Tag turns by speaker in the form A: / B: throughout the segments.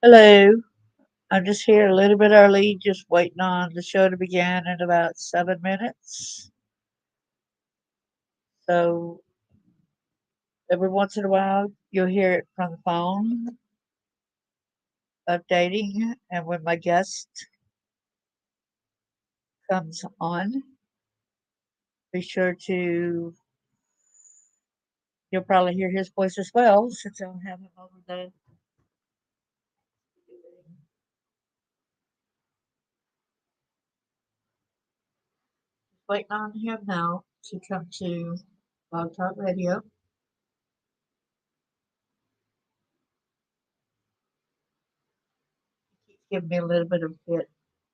A: Hello. I'm just here a little bit early, just waiting on the show to begin in about 7 minutes. So every once in a while, you'll hear it from the phone updating. And when my guest comes on, be sure to, you'll probably hear his voice as well since I'll have him over the, waiting on him now to come to Blog Talk Radio. Keeps giving me a little bit of fit.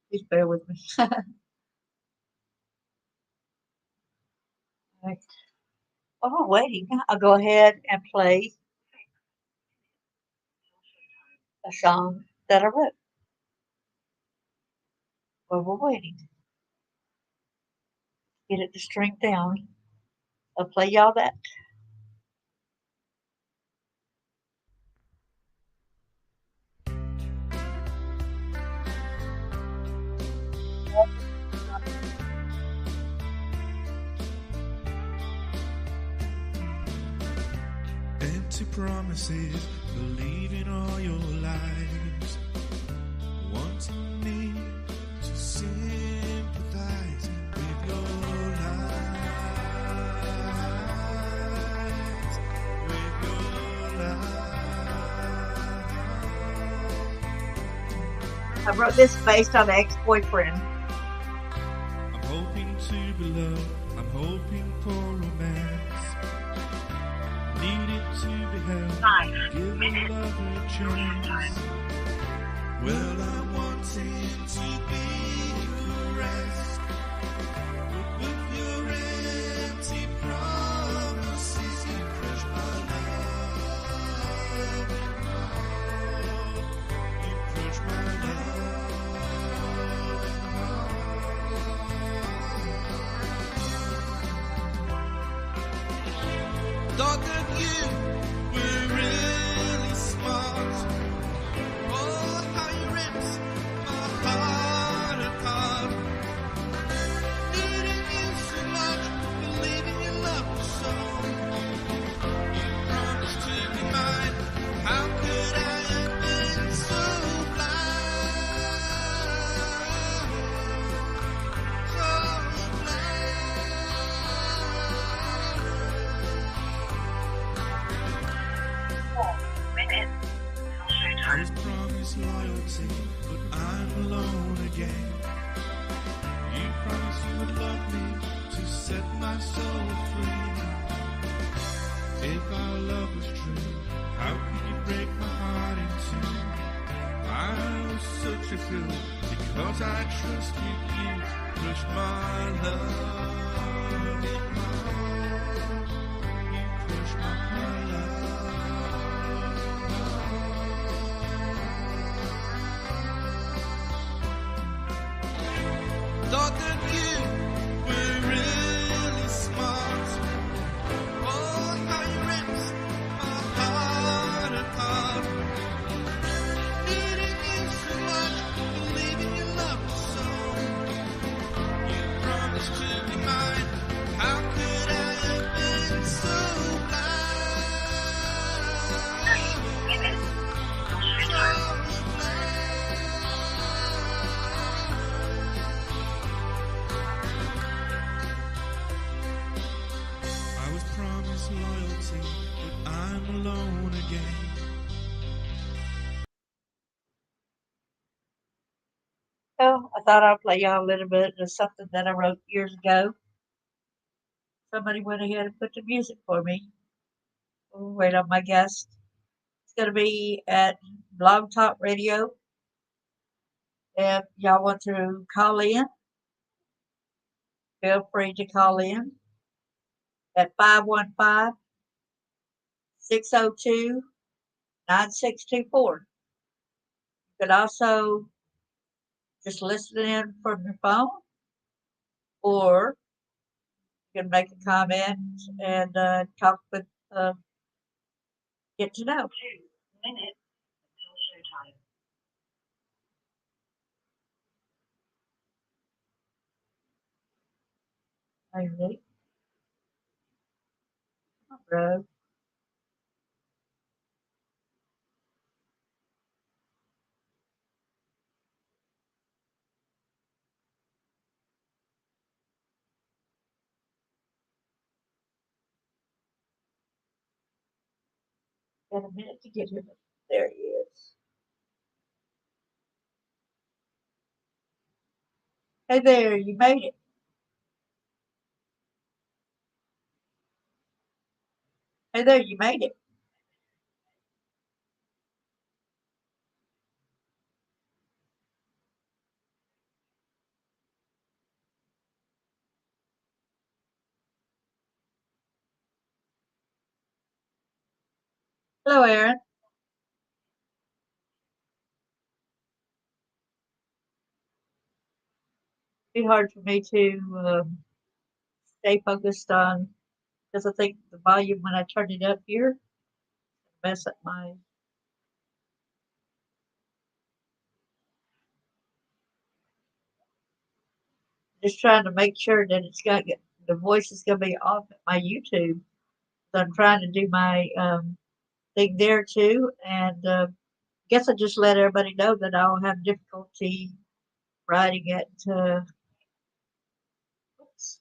A: Please bear with me. Right. While we're waiting, I'll go ahead and play a song that I wrote while we're waiting. Get it to string down. I'll play y'all that.
B: Empty promises, believing all your lies, wanting me to sympathize with your lies, with your lies.
A: I wrote this based on an ex-boyfriend.
B: I'm hoping to be loved, I'm hoping for romance. Needed to be held, give love a chance. Well, I'm wanting to be caressed, but with your empty promises, you crush my love. You crush my love. Thought that you were really smart. Oh, how you ripped my heart apart. Needing you so much, believing your love was so. You promised to be mine. How could I have been so blind? So I was promised loyalty, but I'm alone again. You promised you would love me to set my soul free. If our love was true, how could you break my heart in two? I was such a fool because I trusted you. Crushed my love, you crushed my love. Thought that you were really smart. Oh, how you ripped my heart apart. Needing you so much, believing your love was so. You promised to be mine. How could I have been so blind? I was promised loyalty, but I'm alone again.
A: So I thought I'd play y'all a little bit of something that I wrote years ago. Somebody went ahead and put the music for me. We'll wait on my guest. It's going to be at Blog Talk Radio. If y'all want to call in, feel free to call in at 515-602-9624. You could also just listen in from your phone, or you can make a comment and talk with Get to Know. 2 minutes until showtime. Hey, Nick, bro. Got a minute to get him. There he is. Hey there, you made it. Hey there, you made it. Hello, Aaron. It'd be hard for me to stay focused on because I think the volume when I turn it up here mess up my. Just trying to make sure that it's got the voice is going to be off at my YouTube. So I'm trying to do my thing there too, and guess I just let everybody know that I'll have difficulty writing it. Oops.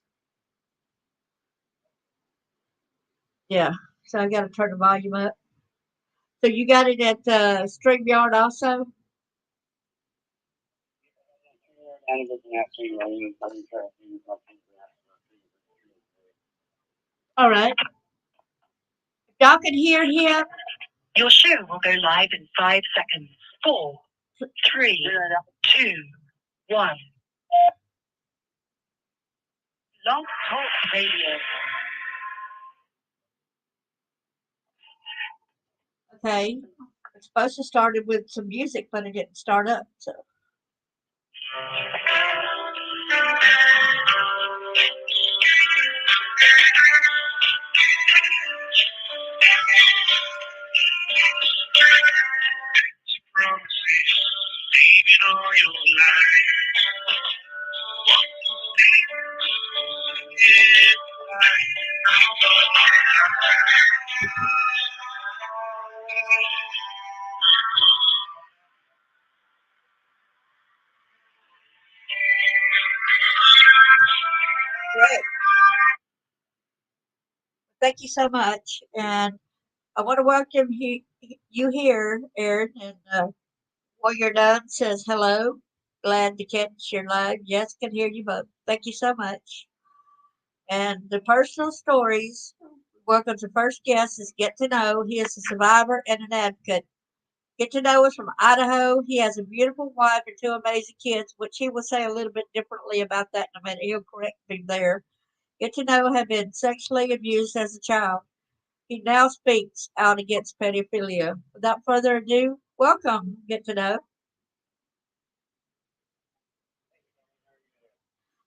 A: Yeah, so I got to turn the volume up. So you got it at StreamYard also? All right. If y'all can hear him. Your show will go live in 5 seconds. Four, three, two, one. Long Talk Radio. Okay. It's supposed to start it with some music, but it didn't start up. So great. Thank you so much. And I want to welcome you here, Aaron. And while you're done, says hello. Glad to catch your live. Yes, can hear you both. Thank you so much. And the personal stories. Welcome to first guest is Get to Know. He is a survivor and an advocate. Get to Know is from Idaho. He has a beautiful wife and two amazing kids, which he will say a little bit differently about that in a minute. He'll correct me there. Get to Know had been sexually abused as a child. He now speaks out against pedophilia. Without further ado, welcome, Get to Know.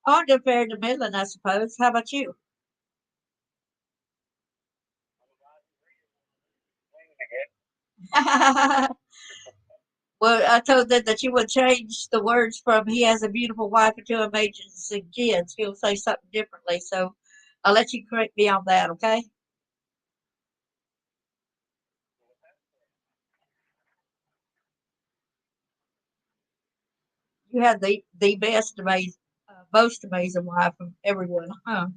A: On to fair to Midland, I suppose. How about you? Well, I told them that you would change the words from he has a beautiful wife and two amazing kids. He'll say something differently. So I'll let you correct me on that, okay? You had the best amazing, most amazing wife of everyone, huh?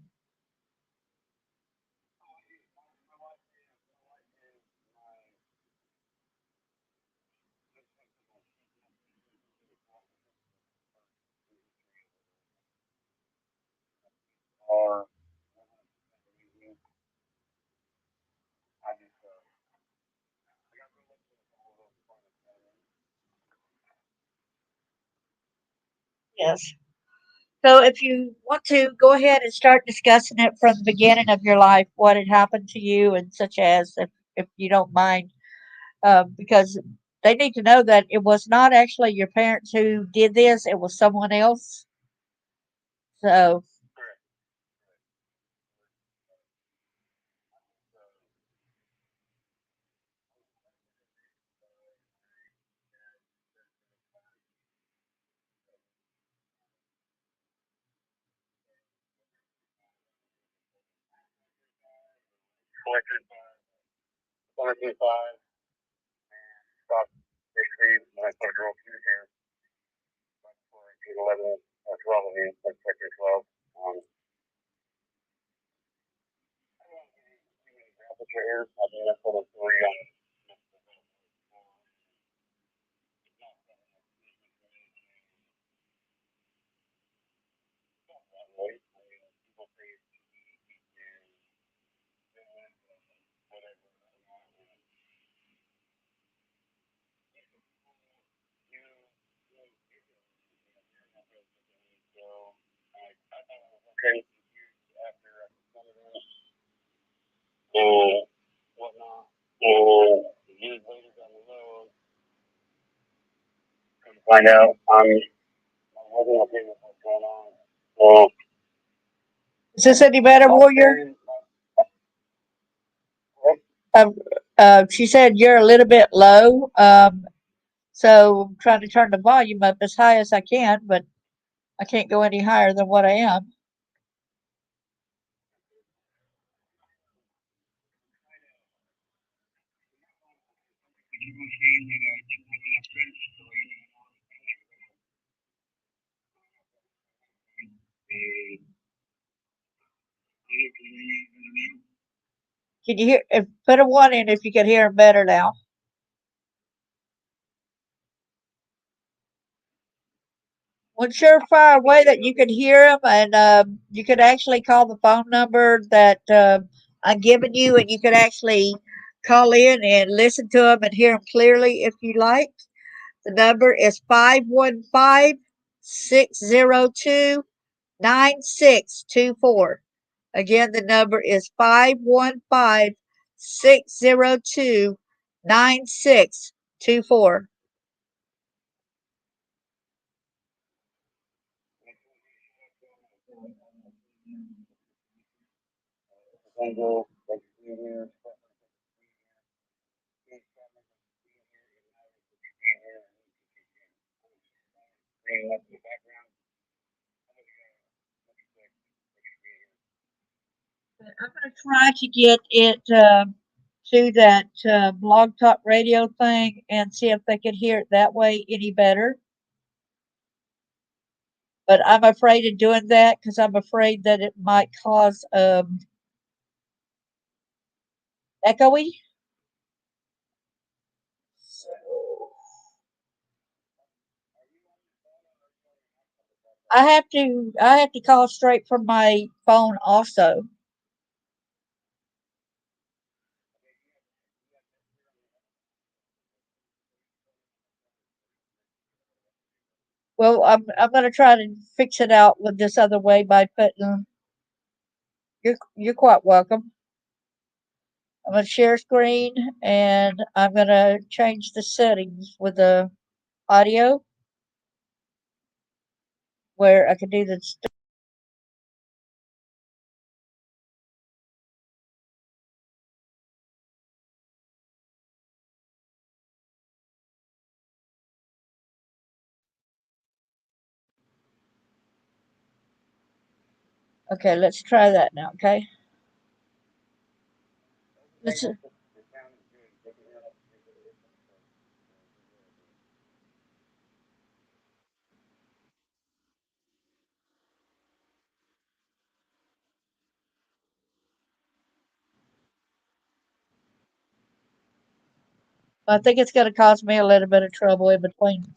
A: Yes. So if you want to go ahead and start discussing it from the beginning of your life, what had happened to you, and such as, if you don't mind, because they need to know that it was not actually your parents who did this; it was someone else. So
C: collected by 125 stopped basically when I started girl through here right before I did 11 or 12 of these, like sector 12. Here, I mean, that's sort of story on okay after and whatnot. And years later down the road, come to find out I wasn't okay with what's going on. So,
A: Is this any better, Warrior? She said you're a little bit low. So I'm trying to turn the volume up as high as I can, but I can't go any higher than what I am. Can you hear? Put a one in if you can hear him better now. One surefire way that you can hear him, and you could actually call the phone number that I'm giving you, and you could actually call in and listen to him and hear him clearly if you like. The number is 515-602-9624. Again, the number is 515-602-9624.
C: single, like, years.
A: I'm going to try to get it to that blog talk radio thing and see if they can hear it that way any better. But I'm afraid of doing that because I'm afraid that it might cause echoey. I have to call straight from my phone also. Well, I'm gonna try to fix it out with this other way by putting. You're quite welcome. I'm gonna share screen and I'm gonna change the settings with the audio where I can do the. Okay, let's try that now. Okay, let's. I think it's gonna cause me a little bit of trouble in between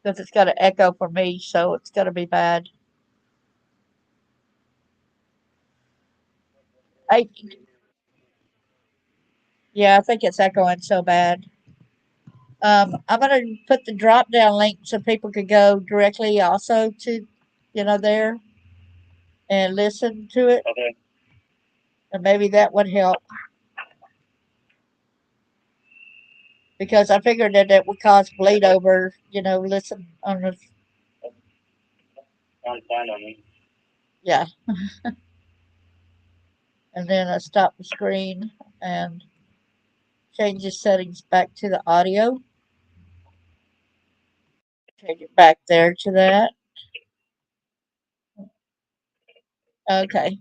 A: because it's got to echo for me, so it's gonna be bad. I Yeah, I think it's echoing so bad. I'm gonna put the drop down link so people could go directly also to, there and listen to it,
C: Okay.
A: and maybe that would help because I figured that it would cause bleed over. Listen on the
C: Sounds fine on me.
A: yeah, and then I stop the screen and change the settings back to the audio. Change it back there to that. Okay.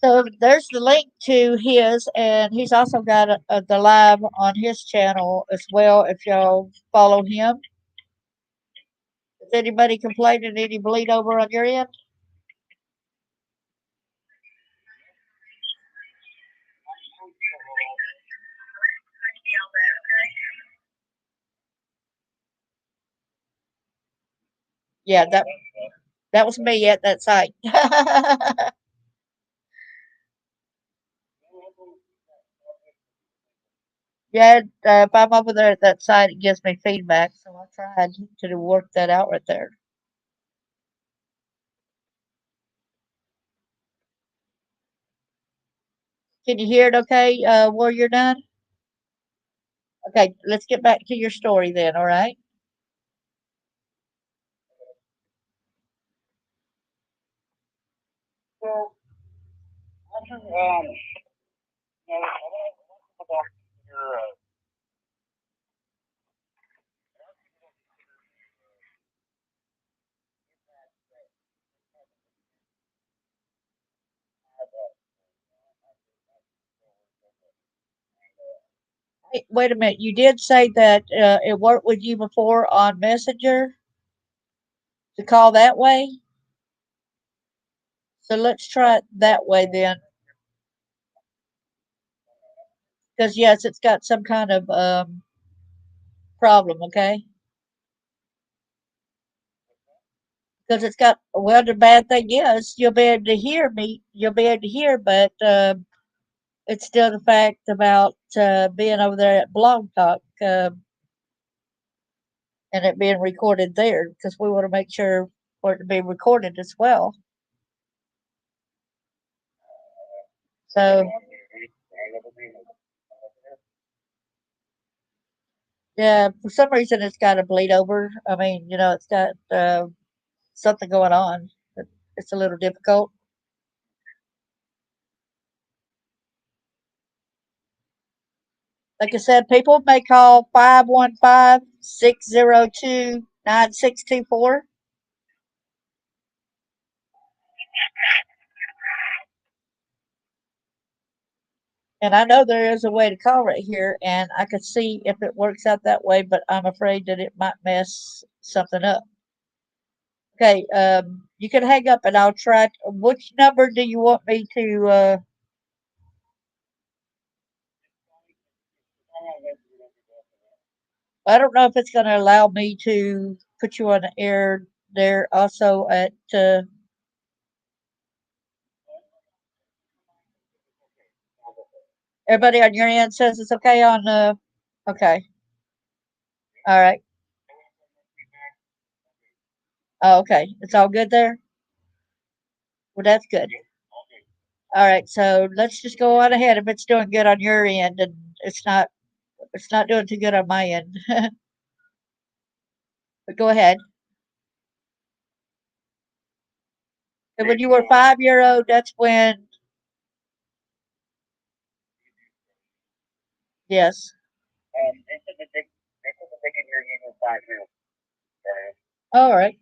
A: So there's the link to his, and he's also got the live on his channel as well. If y'all follow him, is anybody complaining any bleed over on your end? Yeah, that was me at that site. Yeah, if I'm over there at that site, it gives me feedback, so I tried to work that out right there. Can you hear it okay while you're done? Okay, let's get back to your story then, all right?
C: So, after, I don't know about your,
A: Hey, wait a minute, you did say that it worked with you before on Messenger to call that way? So let's try it that way then. Because, yes, it's got some kind of problem, okay? Because it's got, well, the bad thing is you'll be able to hear me, you'll be able to hear, but it's still the fact about being over there at Blog Talk and it being recorded there because we want to make sure for it to be recorded as well. So, yeah, for some reason it's got to bleed over. I mean, it's got something going on. It's a little difficult. Like I said, people may call 515-602-9624. And I know there is a way to call right here, and I could see if it works out that way, but I'm afraid that it might mess something up. Okay, you can hang up and I'll try. Which number do you want me to? I don't know if it's going to allow me to put you on the air there also at. Everybody on your end says it's okay on. Okay, all right. Oh, okay, it's all good there. Well, that's good. All right, so let's just go on ahead. If it's doing good on your end, and it's not doing too good on my end. But go ahead. And when you were 5 year old, that's when. Yes.
C: they said that they can hear you just fine too.
A: All right.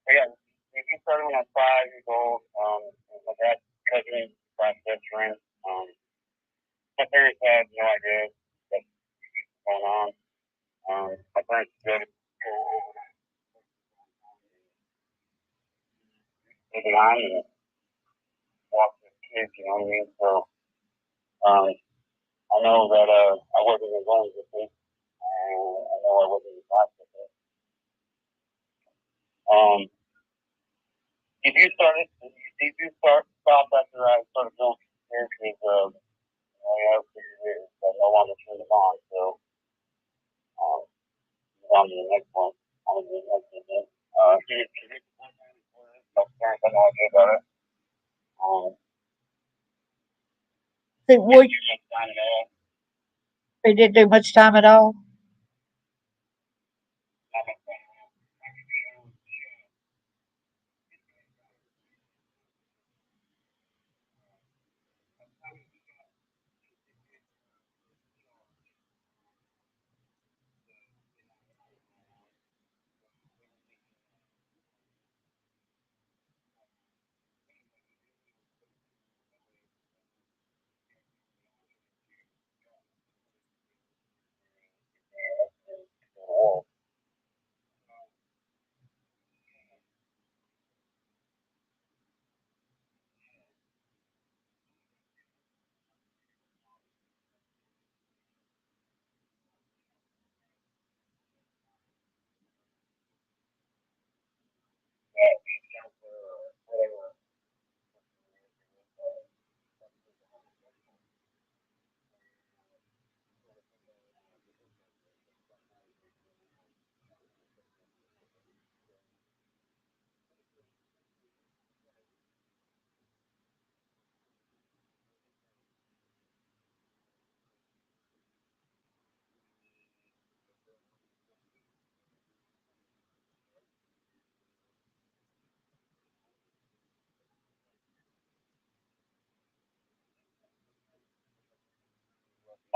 C: But yeah, he started when I was 5 years old. My dad's cousin, my best friend. My parents had no idea what was going on. My parents did go moving on and walk with kids, you know what I mean? So I know that I wasn't alone with it. I know I wasn't alone with it. Did you stop after I started doing this? Because I have no longer turned them on. So um, on to the next one. On to the next one. My parents had no idea about it.
A: So, they didn't do much time at all.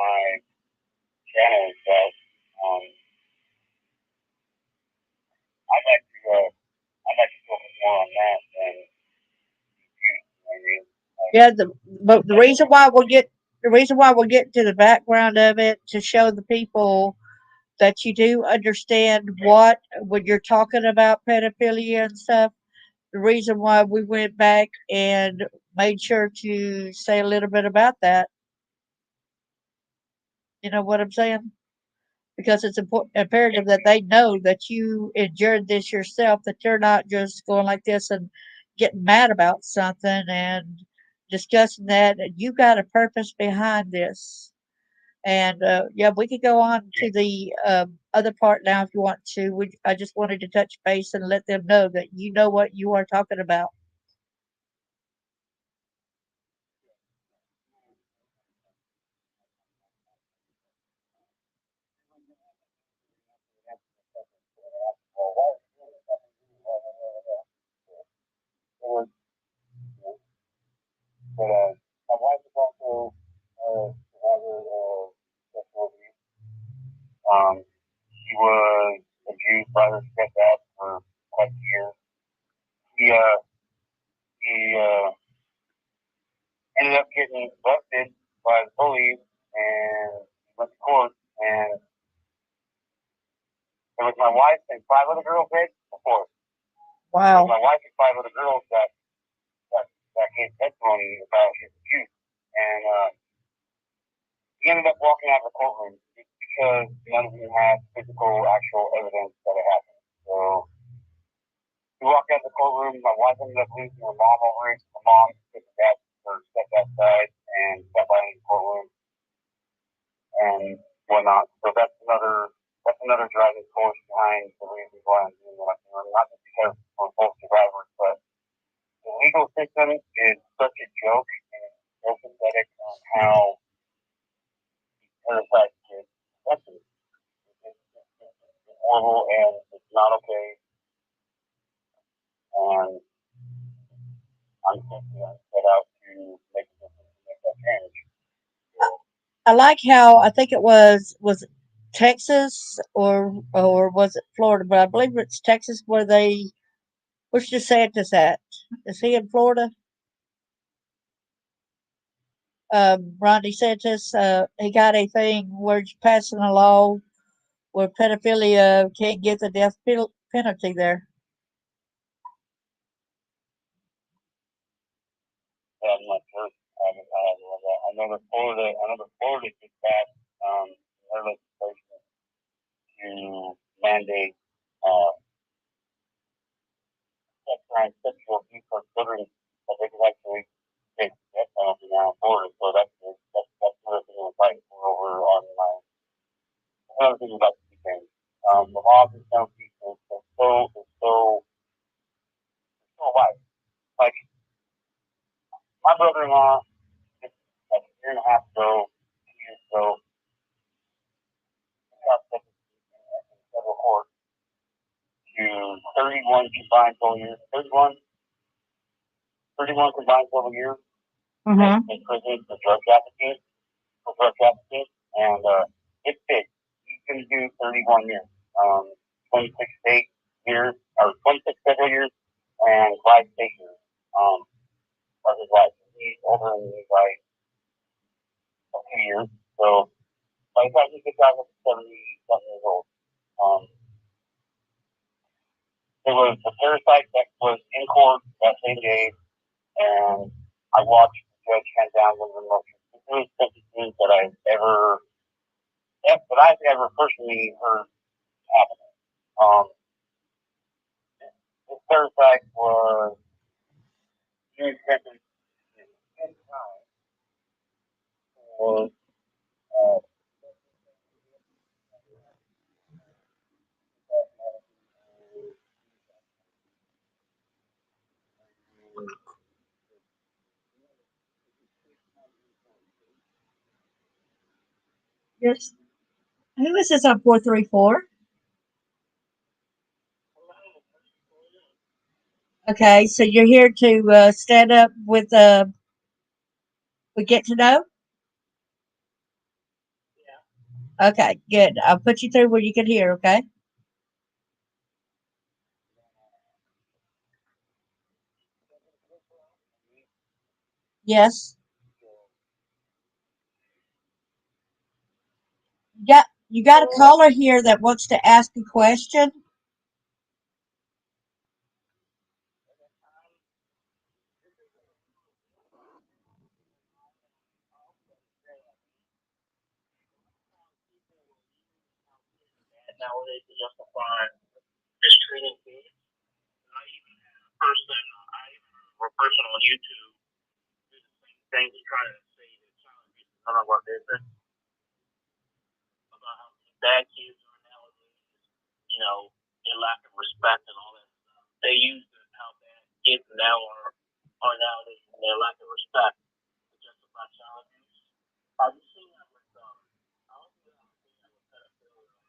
C: my channel and stuff. I'd like to focus more on that than you. I mean,
A: Yeah, but the reason why we'll get to the background of it to show the people that you do understand what when you're talking about pedophilia and stuff. The reason why we went back and made sure to say a little bit about that. You know what I'm saying? Because it's imperative that they know that you endured this yourself, that you're not just going like this and getting mad about something and discussing that. You got a purpose behind this. And yeah, we could go on to the other part now if you want to. I just wanted to touch base and let them know that you know what you are talking about.
C: it was, but my wife is also survivor of sexual abuse. She was abused by her stepdad for quite a year. He ended up getting busted by the police and went to court. And it was my wife and five other girls there before. It was
A: Wow.
C: my wife and five other girls that gave testimony about his abuse. And he ended up walking out of the courtroom because none of them had physical, actual evidence that it happened. So he walked out of the courtroom. My wife ended up losing her mom over it. My mom took her stepdad side and stepped out in the courtroom and whatnot. So that's another driving force behind the reason why I'm doing what I'm doing. Not just because we're both survivors, but the legal system is such a joke and it's so pathetic on how parasites get tested. It's horrible and it's not okay. And I'm set out to make a difference, make that change.
A: I like how I think it was it Texas or was it Florida? But I believe it's Texas where they where's DeSantis at? Is he in Florida? Ron DeSantis, he got a thing where he's passing a law where pedophilia can't get the death penalty there.
C: Yeah, I'm not sure. I know that Florida just passed their legislation to mandate uh, sexual abuse for children that they can actually take the death penalty now in Florida. So that's another thing we're fighting for over on my another thing about the thing. The laws and penalties is so wide. Like my brother-in-law, just like a year and a half ago, 2 years ago, got sentenced in federal court to 31 combined total years. 31 combined total years
A: Mm-hmm.
C: in prison for drug trafficking, and it's big. You can do 31 years, 26 state years, or 26 federal years, and 5 state years of his life. He's older than me by a few years, so by the time he gets out, he's 70-something years old. Um, there was a parasite that was in court that same day, and I watched the judge hand down one of the most ridiculous sentences that I've ever personally heard happen. Um, this parasite was being sentenced to 10 times for uh,
A: Yes. Who is this on 434? Okay, so you're here to stand up with Get to Know. Okay, good. I'll put you through where you can hear, okay? Yes. You got a caller here that wants to ask a question.
C: Nowadays to justify mistreating kids. I even had a person, or a person on YouTube do the same thing to try to say that child abuse is none of our business, about how bad kids are nowadays, their lack of respect and all that stuff. They use how bad kids now are nowadays and their lack of respect to justify child abuse. Have you seen that with I don't think I've seen that with pedophilia. It's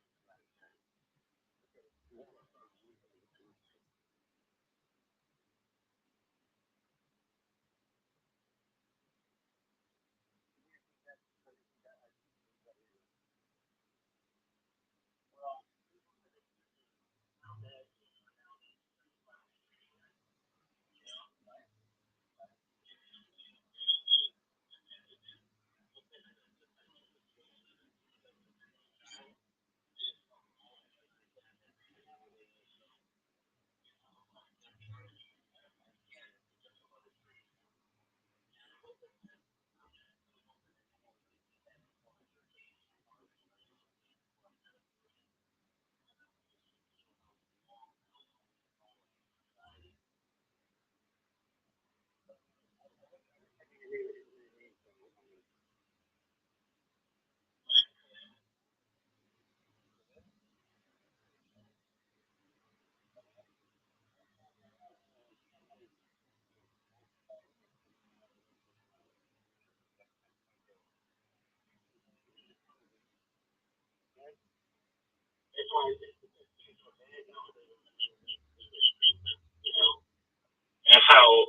C: like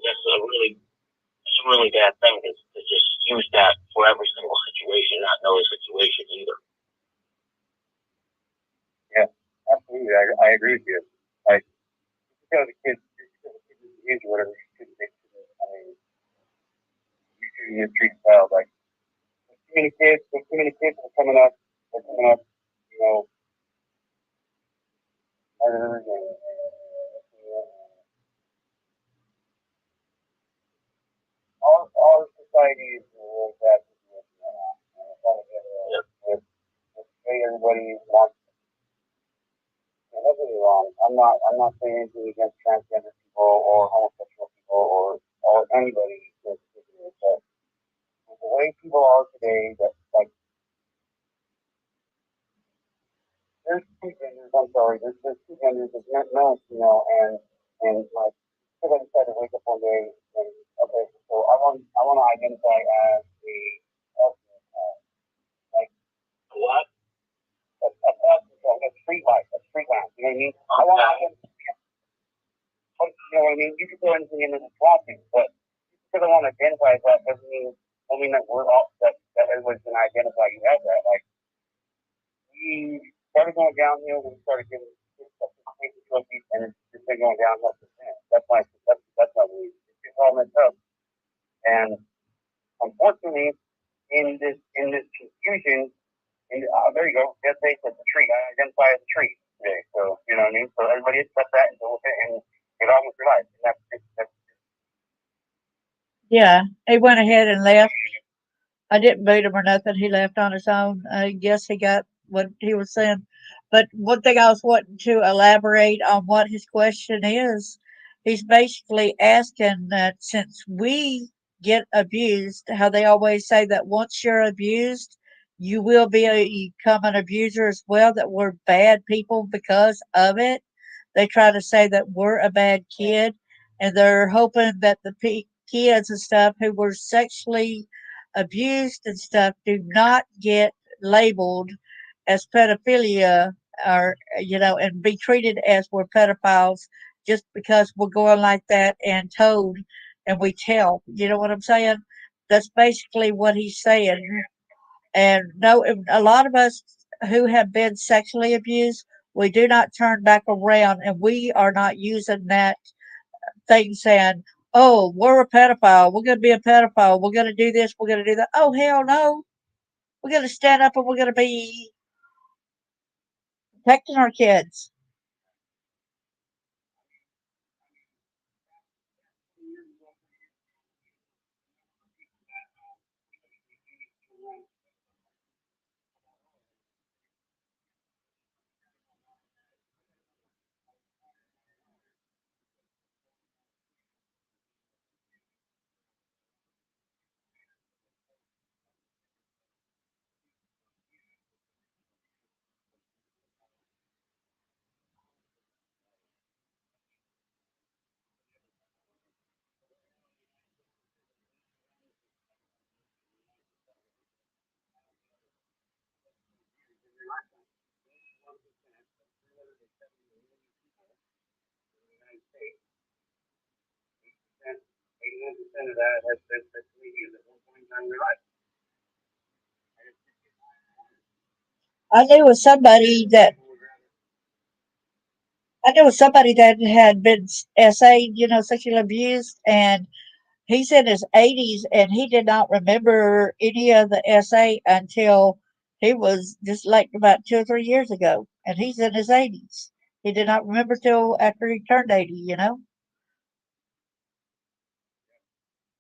C: that's a really bad thing to just use that for every single situation, not know the situation either. Yeah, absolutely. I agree with you. Like, because the kids, use whatever you should make it. I mean, you shouldn't even treat a child like too many kids are coming up, you know, murderers and all society is really bad situation right now. And it's all with everybody wants. Don't get me wrong. I'm not saying anything against transgender people or homosexual people or anybody in particular, but with the way people are today, that like there's two genders. I'm sorry. There's two genders. There's male and female, and like somebody decided to wake up one day and okay, so I want to identify as a like what? A street light, a street lamp. You know what I mean? I want to, you know what I mean? You can throw anything in this walking, but because I want to identify as that doesn't mean that we're all that everybody's gonna identify you as that. Like we started going downhill when we started getting trophies, and it's just been going downhill since then. That's my belief. It's just all messed up, and unfortunately, in this confusion, there you go. Just say it's a tree. I identify as a tree today. So you know what I mean. So everybody accept that and go with it and get on with your life. And that's
A: Yeah, he went ahead and left. I didn't boot him or nothing. He left on his own. I guess he got what he was saying. But one thing I was wanting to elaborate on what his question is, he's basically asking that since we get abused, how they always say that once you're abused, you will become an abuser as well, that we're bad people because of it. They try to say that we're a bad kid, and they're hoping that the kids and stuff who were sexually abused and stuff do not get labeled as pedophilia, or and be treated as we're pedophiles just because we're going like that and told and we tell. You know what I'm saying? That's basically what he's saying. And no, a lot of us who have been sexually abused, we do not turn back around, and we are not using that thing saying, "Oh, we're a pedophile. We're going to be a pedophile. We're going to do this. We're going to do that." Oh, hell no. We're going to stand up and we're going to be protecting our kids.
C: Of that has been sexually used at one point in time in their life.
A: I knew of somebody that I knew of somebody that had been SA'd, sexually abused, and he's in his 80s, and he did not remember any of the SA until he was just like about 2 or 3 years ago, and he's in his 80s. He did not remember till after he turned 80.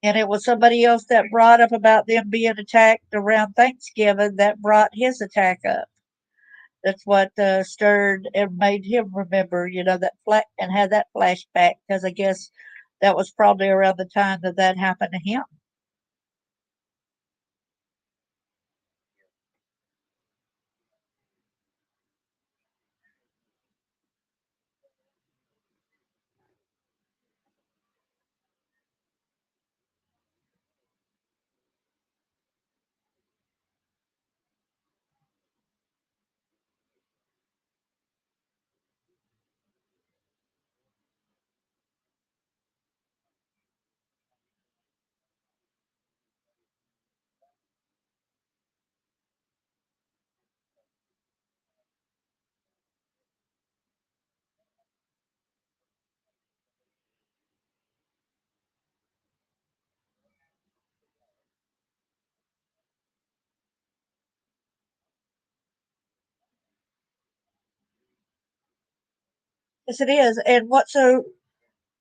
A: And it was somebody else that brought up about them being attacked around Thanksgiving that brought his attack up. That's what stirred and made him remember, that and had that flashback because I guess that was probably around the time that happened to him. Yes, it is. And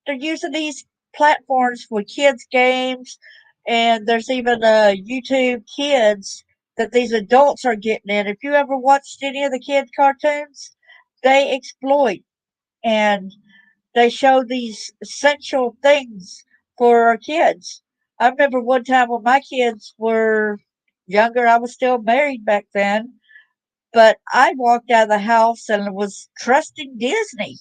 A: they're using these platforms for kids' games, and there's even YouTube Kids that these adults are getting in. If you ever watched any of the kids' cartoons, they exploit and they show these essential things for our kids. I remember one time when my kids were younger, I was still married back then, but I walked out of the house and was trusting Disney.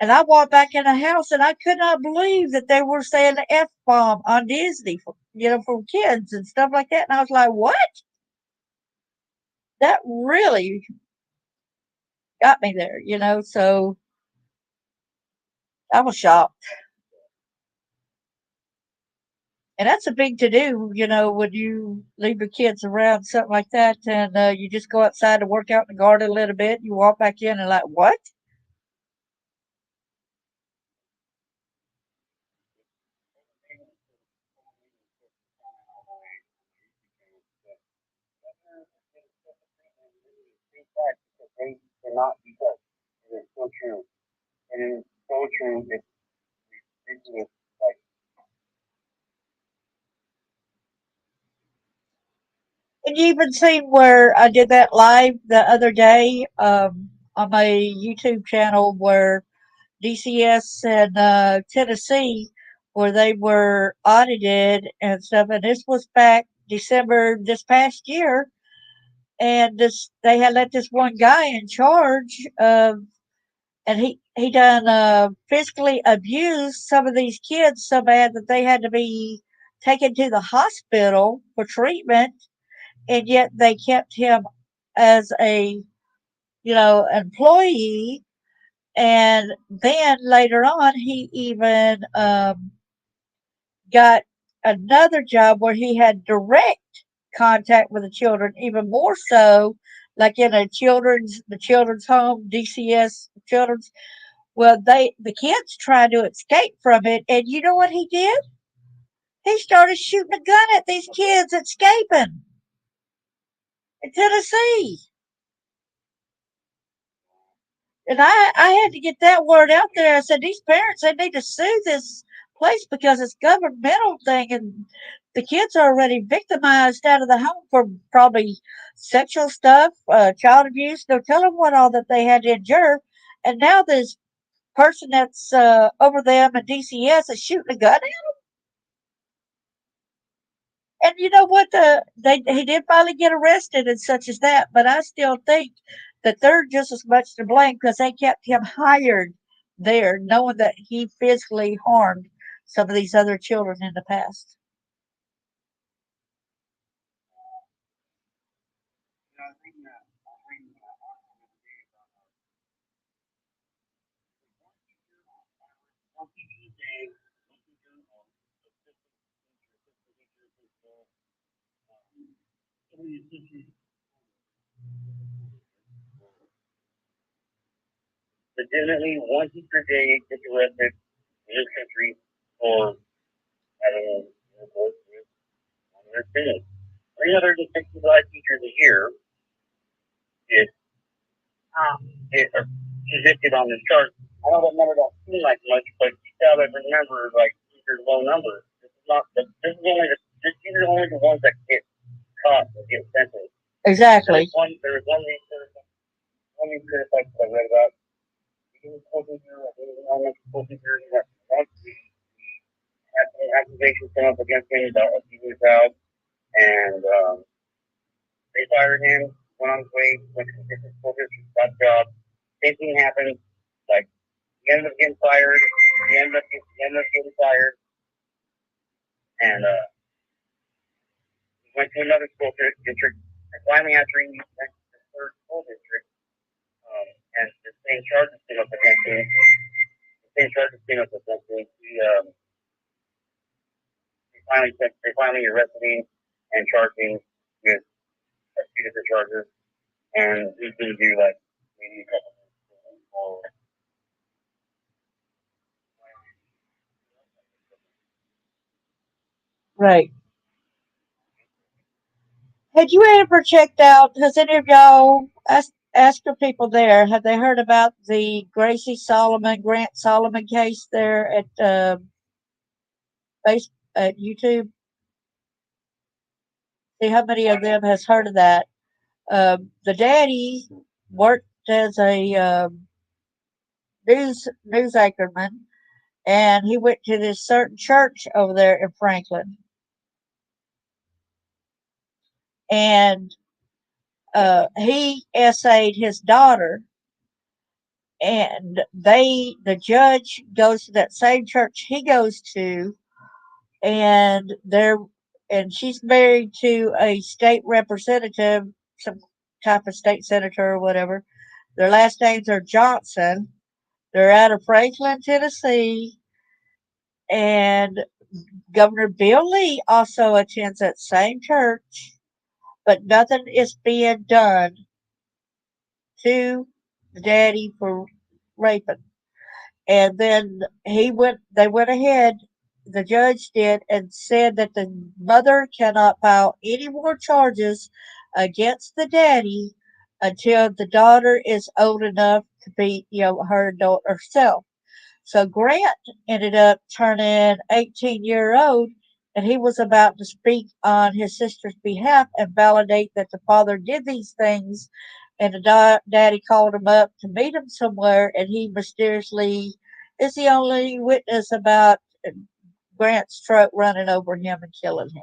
A: And I walked back in the house and I could not believe that they were saying the F bomb on Disney for kids and stuff like that. And I was like, what? That really got me there. So I was shocked. And that's a big to do, when you leave your kids around something like that and you just go outside to work out in the garden a little bit. You walk back in and like, what?
C: They cannot be touched. It is so true. It is so true. It's ridiculous. Like,
A: And you even seen where I did that live the other day on my YouTube channel where DCS and Tennessee, where they were audited and stuff. And this was back December this past year. And they had let this one guy in charge of, and he done physically abused some of these kids so bad that they had to be taken to the hospital for treatment, and yet they kept him as a employee. And then later on, he even got another job where he had direct contact with the children, even more so like in the children's home, DCS children's. Well, the kids tried to escape from it, and you know what he did? He started shooting a gun at these kids escaping in Tennessee. And I had to get that word out there. I said, these parents, they need to sue this place because it's governmental thing, and the kids are already victimized out of the home for probably sexual stuff, child abuse. They'll tell them what all that they had to endure. And now this person that's over them at DCS is shooting a gun. And you know what? He did finally get arrested and such as that, but I still think that they're just as much to blame because they kept him hired there, knowing that he physically harmed some of these other children in the past.
C: You know, I was reading an article the other day about one teacher a day, one teacher some of the assistants legitimately one teacher a day gets arrested in this country for having one of their students. 365 teachers a year get get convicted on this charge. I know that number don't seem like much, but you gotta remember, like, these are low numbers. This is not. This is only these are only the ones that get caught and get sentenced.
A: Exactly.
C: There was one research that I read about. He was school teacher, I think it was an elementary school teacher. Once had some accusations come up against him about abusing a child, and they fired him. Went on his way, went to a different school district, got a job. Same thing happened. Like, he ended up getting fired. He ended up getting fired, and he went to another school district. And finally, after he went to the third school district, and the same charges came up against him. They finally arrested him and charged him with a few different charges, and he's going to do like maybe a couple more.
A: Right. Had you ever checked out? Has any of y'all asked the people there? Have they heard about the Grant Solomon case there at at YouTube? See how many of them has heard of that? The daddy worked as a news anchorman, and he went to this certain church over there in Franklin, and he essayed his daughter, and the judge goes to that same church he goes to, and she's married to a state representative, some type of state senator or whatever. Their last names are Johnson. They're out of Franklin, Tennessee, and Governor Bill Lee also attends that same church, but nothing is being done to the daddy for raping. And then they went ahead, the judge did, and said that the mother cannot file any more charges against the daddy until the daughter is old enough to be, her adult herself. So Grant ended up turning 18-year-old, and he was about to speak on his sister's behalf and validate that the father did these things. And the daddy called him up to meet him somewhere, and he mysteriously is the only witness about Grant's truck running over him and killing him.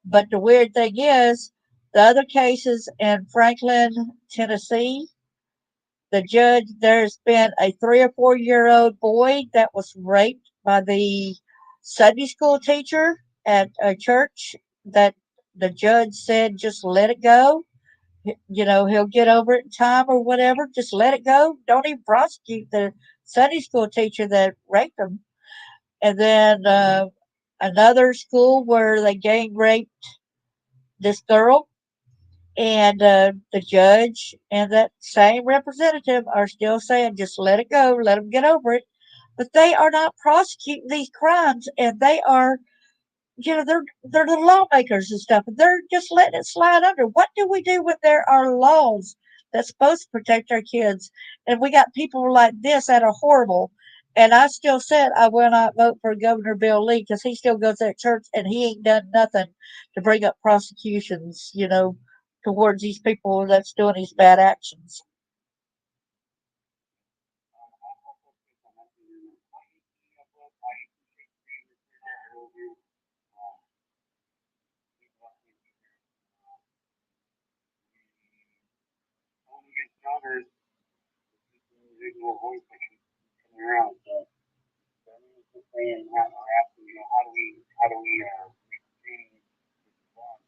A: But the weird thing is, the other cases in Franklin, Tennessee, the judge, there's been a 3 or 4 year old boy that was raped by the Sunday school teacher at a church that the judge said just let it go. He'll get over it in time or whatever. Just let it go. Don't even prosecute the Sunday school teacher that raped him. And then another school where they gang raped this girl. And the judge and that same representative are still saying, just let it go, let them get over it. But they are not prosecuting these crimes, and they are, they're the lawmakers and stuff, and they're just letting it slide under. What do we do when there are laws that's supposed to protect our kids, and we got people like this that are horrible? And I still said I will not vote for Governor Bill Lee because he still goes to that church and he ain't done nothing to bring up prosecutions, towards these people that's doing these bad actions.
C: Stronger individual voice coming around. So just saying, asking, how do we maintain this law?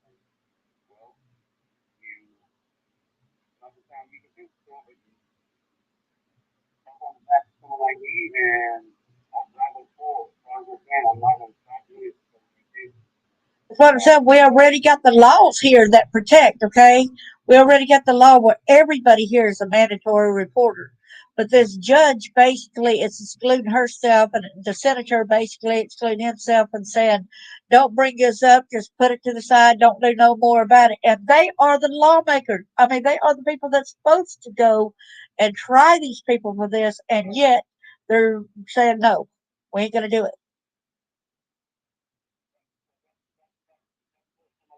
C: Well, you not the time you can do so, but you come on back to someone like me, and I'll drive it full as far as I can. I'm not going to stop doing it.
A: That's what I'm saying. We already got the laws here that protect, okay? We already got the law where everybody here is a mandatory reporter. But this judge basically is excluding herself, and the senator basically excluding himself and saying, don't bring this up, just put it to the side, don't do no more about it. And they are the lawmakers. I mean, they are the people that's supposed to go and try these people for this, and yet they're saying, no, we ain't going to do it.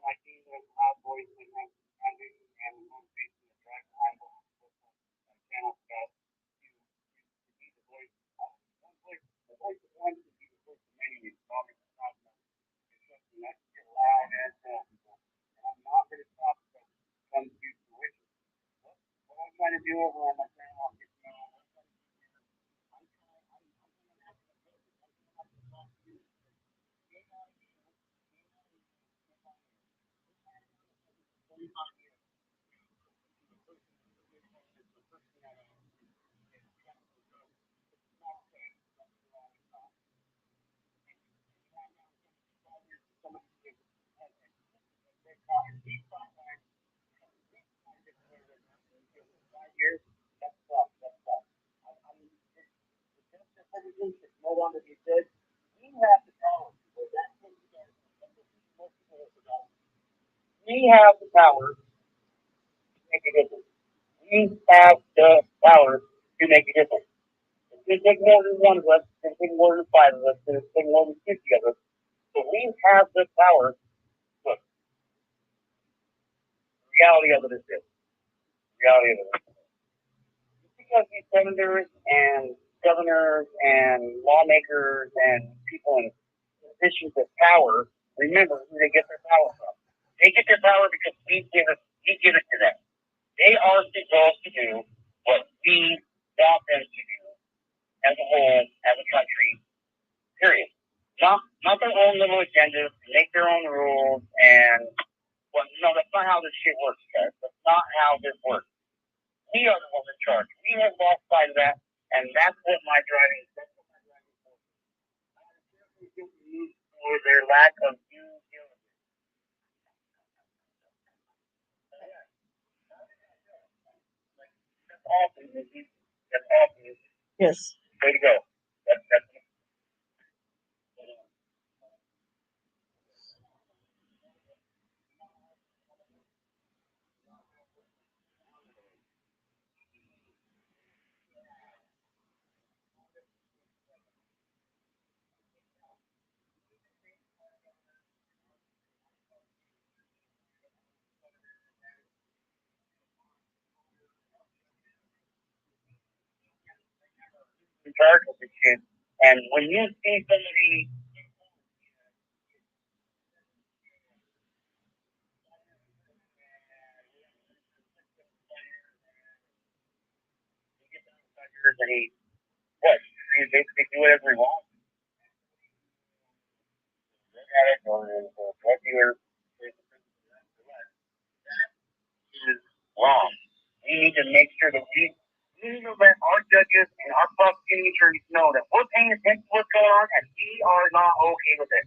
C: Like these loud voice and motivation to drive behind channel stuff. You need the voice. One voice, the voice of one should be the voice of many. It's talking about something that's get loud and tell people. And I'm not going to stop it comes to fruition. What I'm trying to do over on my channel, years, that's tough. That's tough. Everything should no longer be said. We have the power. We have the power to make a difference. We have the power to make a difference. It's going to take more than one of us. It's going to take more than five of us. It's going to take more than 50 of us. But we have the power. Look, the reality of it is this. The reality of it is this. Just because these senators and governors and lawmakers and people in positions of power, remember who they get their power from. They get their power because we give it to them. They are supposed to do what we want them to do as a whole, as a country, period. Not their own little agendas, make their own rules, and no, that's not how this shit works, guys. That's not how this works. We are the ones in charge. We have lost sight of that, and that's what my driving is. For their lack of due diligence. That's awesome, Nikki. That's awesome.
A: Yes.
C: Way to go. That's in charge of the shit. And when you see somebody and he basically do whatever he wants. Or drug dealer is wrong. We need to make sure that we need to let our judges and our prosecuting attorneys know that we're paying attention to what's going on and we are not okay with it.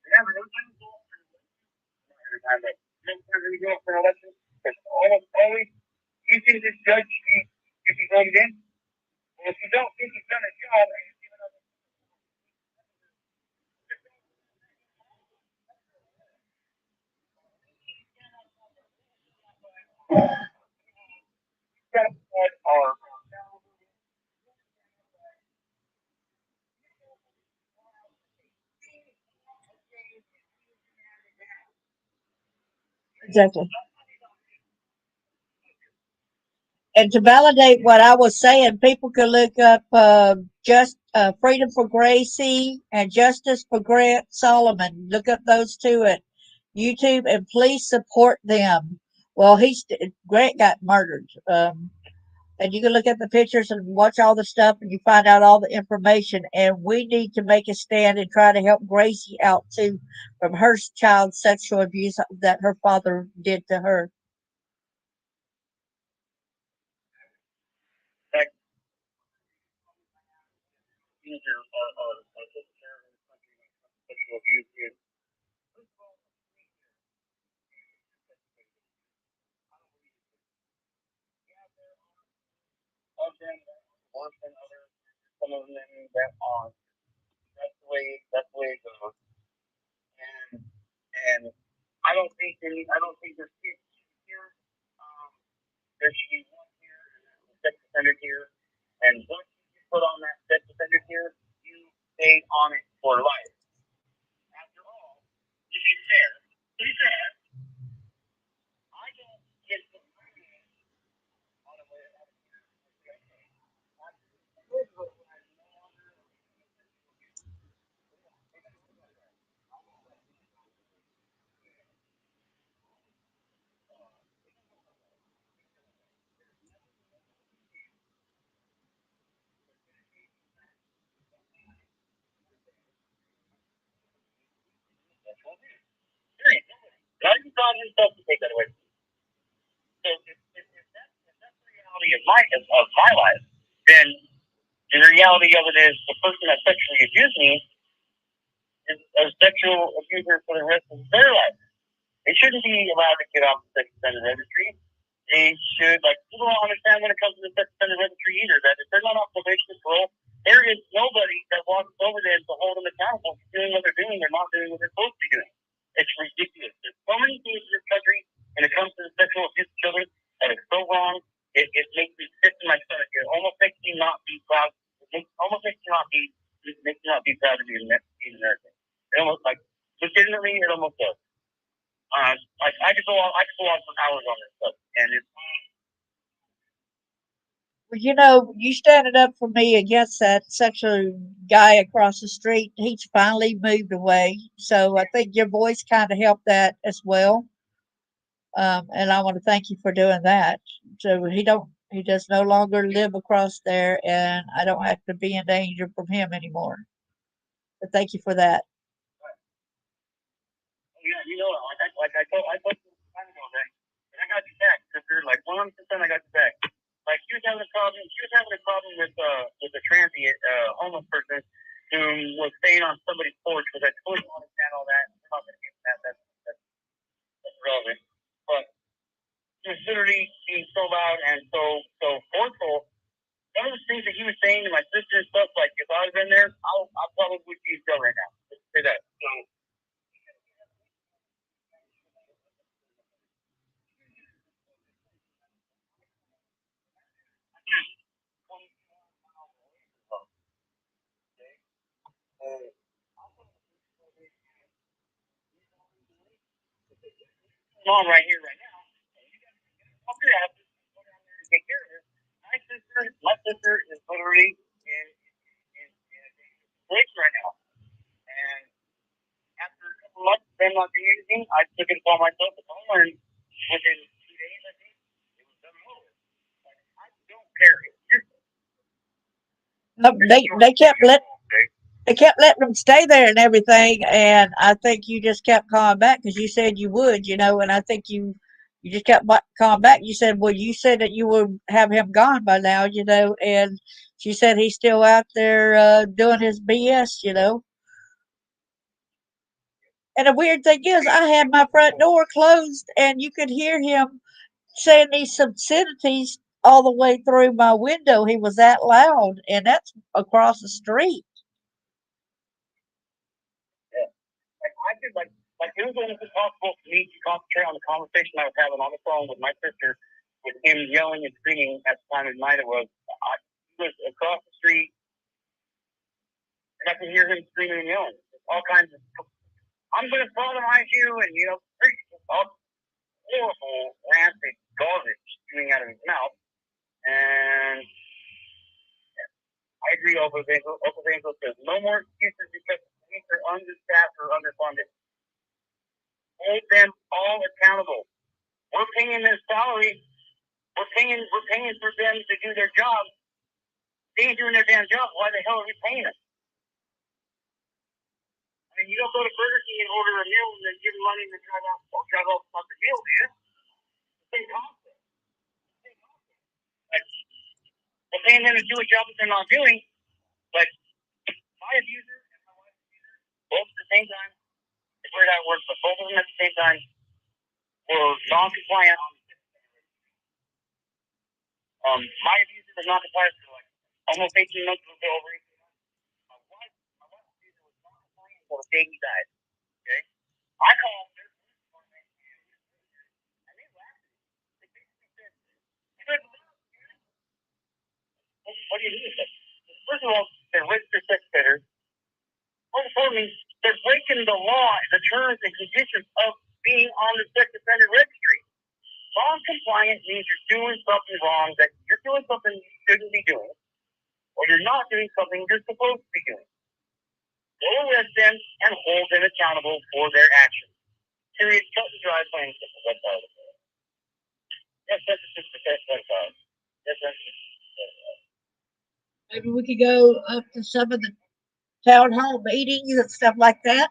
C: Remember, every time we go for an election, there's judge if he's voted in. And if you don't think he's done a job, or
A: Exactly. And to validate what I was saying, people could look up just Freedom for Gracie and Justice for Grant Solomon. Look up those two at YouTube and please support them. Well, Grant got murdered. And you can look at the pictures and watch all the stuff and you find out all the information. And we need to make a stand and try to help Gracie out too from her child sexual abuse that her father did to her.
C: sexual abuse is of them worse than others. Some of them that aren't. That's the way it goes. And I don't think there's kids here. Um, there should be one here, a sex offender here, and once you put on that sex offender here, you stay on it for life. After all, to be fair, I don't get the money on a way out of here. God God himself to take that away. So if that's the reality of my life, then the reality of it is the person that sexually abused me is a sexual abuser for the rest of their life. They shouldn't be allowed to get off the sex offender registry. They should, people don't understand when it comes to the sex offender registry either, that if they're not on probation parole, there is nobody that walks over there to hold them accountable for doing what they're doing. They're not doing what they're supposed to be doing. It's ridiculous. There's so many things in this country when it comes to the sexual abuse of children that is so wrong. It makes me sick to my stomach. It almost makes me not be proud. Almost makes me not be proud to be American. It almost legitimately, it almost does. I could go on for hours on this stuff, and it's
A: Well, you know, you standing up for me against that sexual guy across the street. He's finally moved away, so I think your voice kind of helped that as well. And I want to thank you for doing that. So he does no longer live across there, and I don't have to be in danger from him anymore. But thank you for that.
C: yeah, I told you time ago that, and I got you back, sister. 100%, I got you back. She was having a problem. She was having a problem with a transient homeless person who was staying on somebody's porch. Because I totally understand all that. I'm not going to get that. That's relevant. But he was literally being so loud and so forceful. One of the things that he was saying to my sister and stuff, if I was in there, I probably would be still right now. Let's say that. So mom right here, right now. Okay, I have to go down there and take care of her. My sister is literally in a place right now. And after a couple months of them not doing anything, I took it upon myself to call her, and within 2 days, I think, it was done over. I don't care.
A: They they kept letting them stay there and everything, and I think you just kept calling back because you said you would, and I think you just kept calling back. You said, well, you said that you would have him gone by now, and she said he's still out there doing his BS. And the weird thing is, I had my front door closed, and you could hear him saying these obscenities all the way through my window. He was that loud, and that's across the street.
C: Yeah. Like I could like it was almost impossible for me to concentrate on the conversation I was having on the phone with my sister, with him yelling and screaming at the time of night it was. He was across the street, and I could hear him screaming and yelling. All kinds of, I'm going to sodomize you, and all horrible, rancid garbage spewing out of his mouth. And I agree, Uncle Angel says no more excuses because police are understaffed or underfunded. Hold them all accountable. We're paying their salary. We're paying for them to do their job. They ain't doing their damn job. Why the hell are we paying them? I mean, you don't go to Burger King and order a meal and then give them money and then drive off the meal, do you? Same concept. Like, we're paying them to do a job that they're not doing, but my abuser and my wife's abuser, both at the same time, it's weird how it works, but both of them at the same time were non-compliant. My abuser was non-compliant for like almost 18 months until over 18 months. My wife's abuser was non-compliant until the day he died. Okay? I called their police department and they laughed. They basically said, what do you mean? First of all, they're registered sex offenders. More importantly, they're breaking the law, the terms and conditions of being on the sex offender registry. Non-compliant means you're doing something wrong, that you're doing something you shouldn't be doing, or you're not doing something you're supposed to be doing. Go arrest them and hold them accountable for their actions. Period. Cut and dry, plain and simple. That's all it is. Yes, that's just the test. That's all. Yes, that's just the test.
A: Maybe we could go up to some of the town hall meetings and stuff like that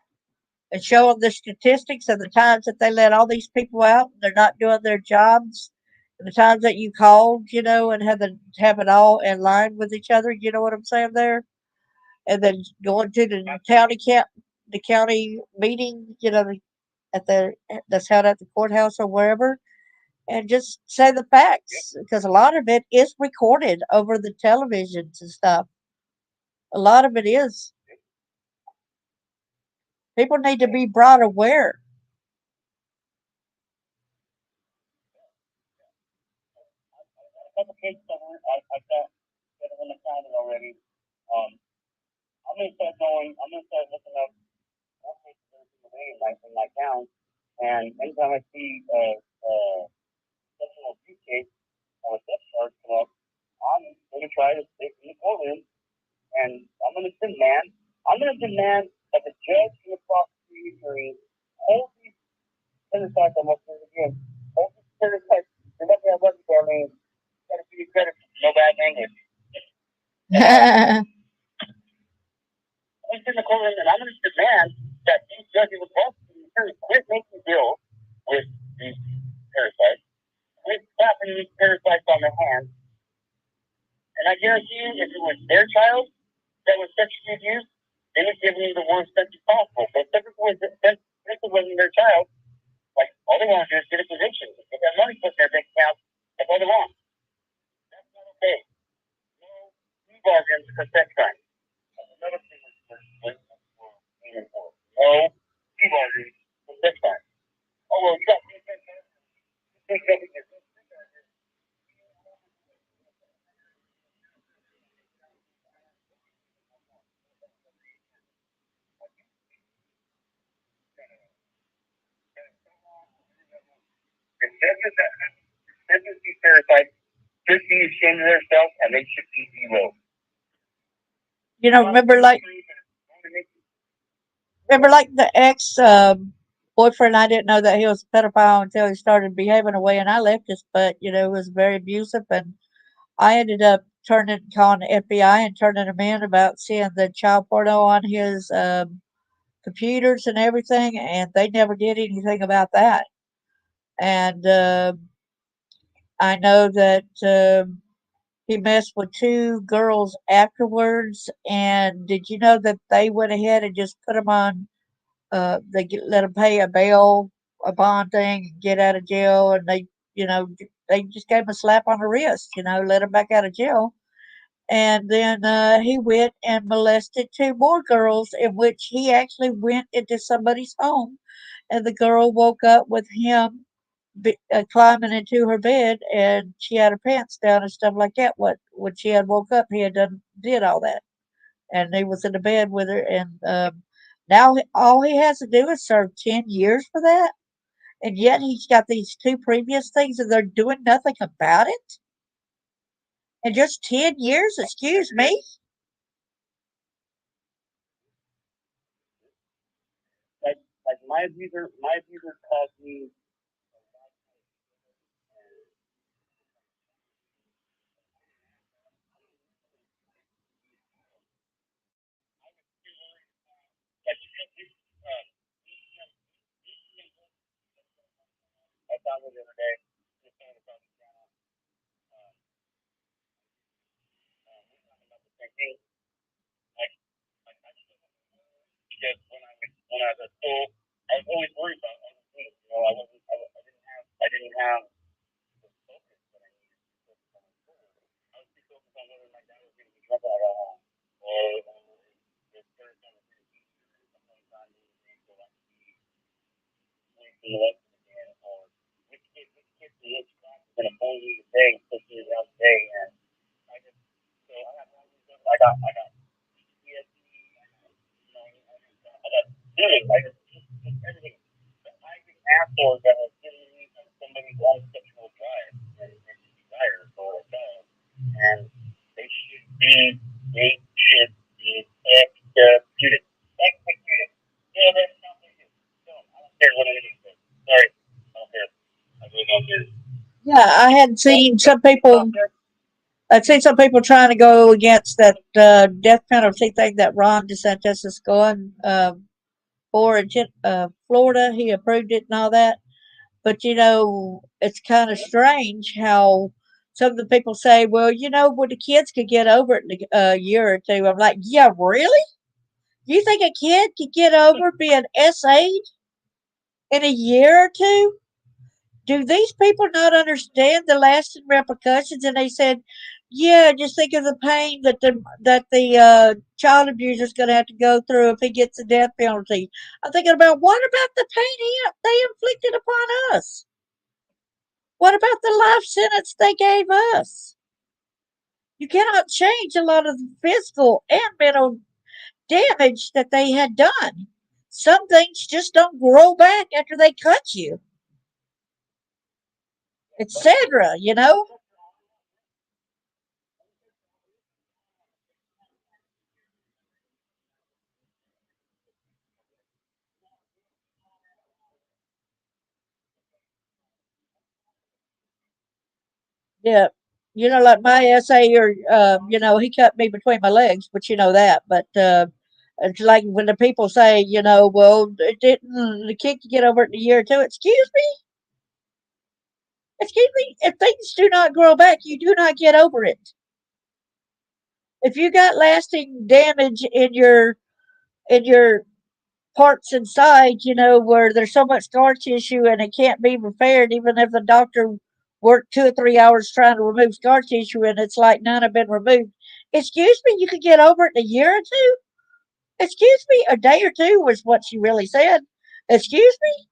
A: and show them the statistics of the times that they let all these people out. They're not doing their jobs. And the times that you called, and have it all in line with each other. You know what I'm saying there? And then going to the county meeting, at the that's held at the courthouse or wherever, and just say the facts because a lot of it is recorded over the televisions and stuff. A lot of it is. People need to be brought aware.
C: A couple cases I've got that have been accounted already. I'm gonna start going. I'm gonna start looking up more cases every single day in my town, and anytime I see sexual abuse case or a sex charge come up, I'm gonna try to stick in the courtroom, and I'm gonna demand that the judge and the prosecuting attorney hold these parasites. I'm gonna say it again. Hold these parasites. You're lucky I love you, Darlene. Gotta give you credit for no bad English. I'm in the courtroom and I'm going to demand that these judges and prosecuting attorneys quit making deals with these parasites, quit slapping these parasites on their hands. And I guarantee you, if it was their child that was sexually abused, they would give them the worst sentence possible. But if it wasn't their child, like all they want to do is get a conviction, get that money put in their bank account. That's all they want. That's not okay. No plea bargains for sex crimes. That's another thing we're aiming for. No plea bargains for sex crimes. Oh well, you got me sex crimes. The judges these parasites should be ashamed of themselves and they should be zero.
A: Remember like the ex boyfriend. I didn't know that he was a pedophile until he started behaving a way, and I left his butt. It was very abusive, and I ended up calling the FBI and turning him in about seeing the child porno on his computers and everything, and they never did anything about that. And I know that he messed with two girls afterwards. And did you know that they went ahead and just put him on? Let him pay a bond thing, and get out of jail, and they, they just gave him a slap on the wrist, let him back out of jail. And then he went and molested two more girls, in which he actually went into somebody's home, and the girl woke up with him climbing into her bed, and she had her pants down and stuff like that. What when she had woke up, he had did all that, and he was in the bed with her. And now all he has to do is serve 10 years for that, and yet he's got these two previous things, and they're doing nothing about it. And just 10 years, excuse me.
C: Like my abuser caused me like I found it the other day. Just found it on the channel. About the same thing. Like because when I was at school, I was always worried about other things. I didn't have the focus that I needed to focus on school. I was too focused on whether my dad was going to be drunk at home or the first time was going to be something on me and go out to be sleeping less again or which kid in which class is going to bully me today, push me around today, and I just so I got PTSD. I got feelings. I just everything. I just assholes that was giving me somebody's own sexual drive and desire for a child, and they should be executed. Executed. Yeah, that's not what it is. No, I don't care what anything says. Sorry, I don't care. I really don't care.
A: Yeah, I had seen some people. I've seen some people trying to go against that death penalty thing that Ron DeSantis is going for in Florida. He approved it and all that. But it's kind of strange how some of the people say, "Well, when the kids could get over it in a year or two." I'm like, "Yeah, really? You think a kid could get over being SA'd in a year or two? Do these people not understand the lasting repercussions?" And they said, "Yeah, just think of the pain that the child abuser is going to have to go through if he gets the death penalty." I'm thinking about, what about the pain they inflicted upon us? What about the life sentence they gave us? You cannot change a lot of the physical and mental damage that they had done. Some things just don't grow back after they cut you, etc. Yeah. Like my essay, or he cut me between my legs, but you know that. But it's like when the people say, well, it didn't the kid could get over it in a year or two. Excuse me. If things do not grow back, you do not get over it. If you got lasting damage in your parts inside, where there's so much scar tissue and it can't be repaired, even if the doctor worked 2 or 3 hours trying to remove scar tissue and it's like none have been removed. Excuse me, you could get over it in a year or two? Excuse me, a day or two was what she really said. Excuse me?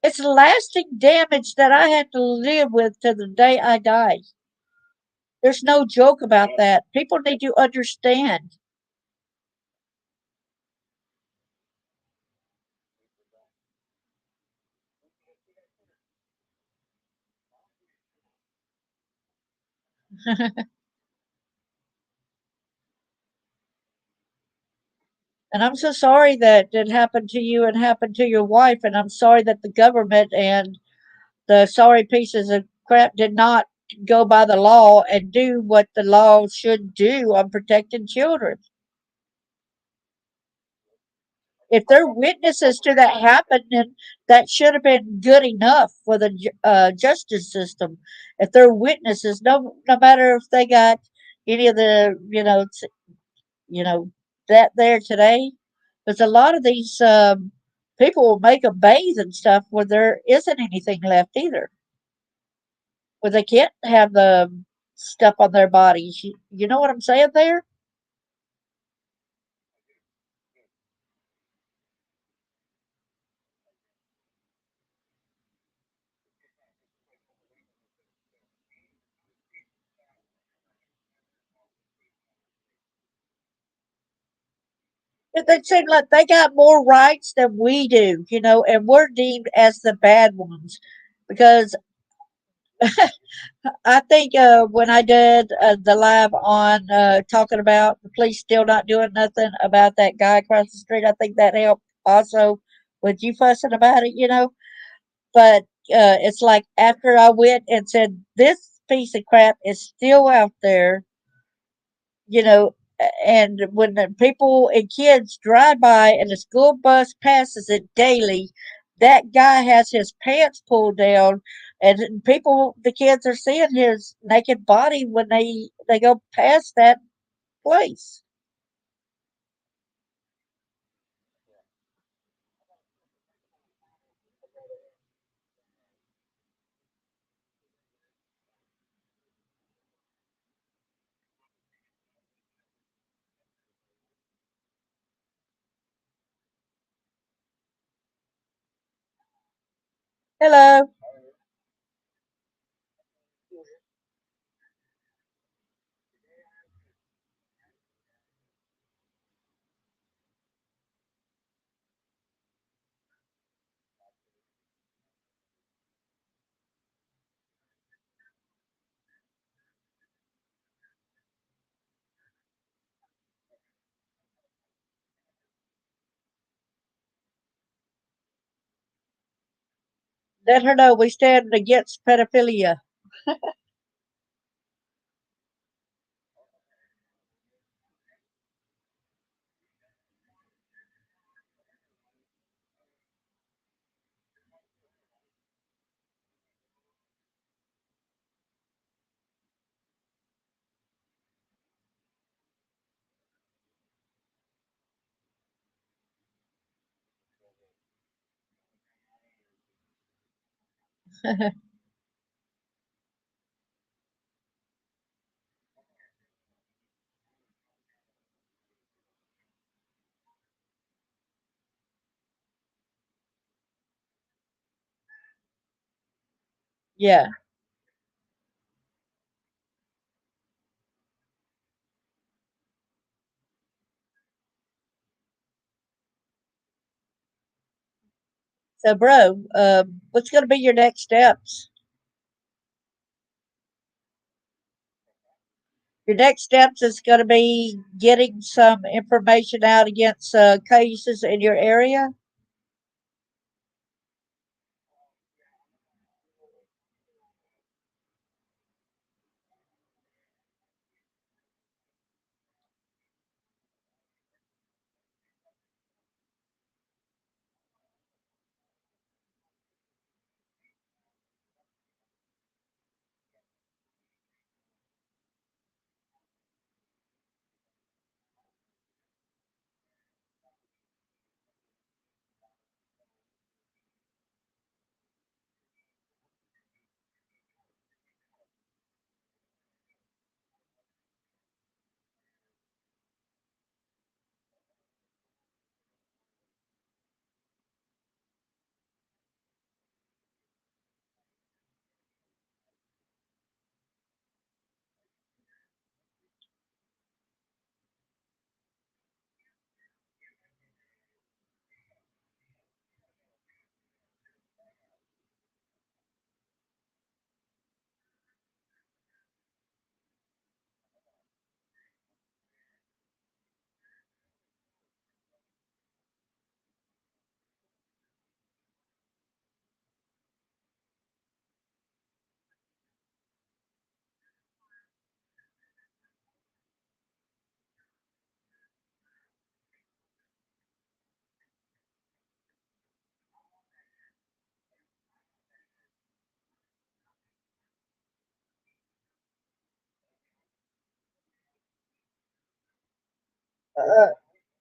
A: It's lasting damage that I have to live with to the day I die. There's no joke about that. People need to understand. And I'm so sorry that it happened to you and happened to your wife. And I'm sorry that the government and the sorry pieces of crap did not go by the law and do what the law should do on protecting children. If they're witnesses to that happening, that should have been good enough for the justice system. If they're witnesses, no matter if they got any of the you know that there today, because a lot of these People will make them bathe and stuff where there isn't anything left either, where they can't have the stuff on their bodies. You know what I'm saying there? It seems like they got more rights than we do, and we're deemed as the bad ones. Because I think when I did the live on talking about the police still not doing nothing about that guy across the street, I think that helped also with you fussing about it. But it's like after I went and said, this piece of crap is still out there, and when the people and kids drive by and the school bus passes it daily, that guy has his pants pulled down, and the kids are seeing his naked body when they go past that place. Hello. Let her know we stand against pedophilia. Yeah. So, bro, what's going to be your next steps? Your next steps is going to be getting some information out against cases in your area.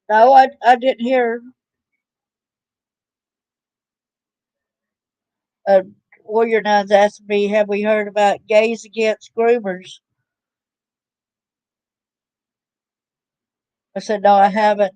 A: No, I didn't hear. Uh, Warrior Nuns asked me, "Have we heard about gays against groomers?" I said, "No, I haven't."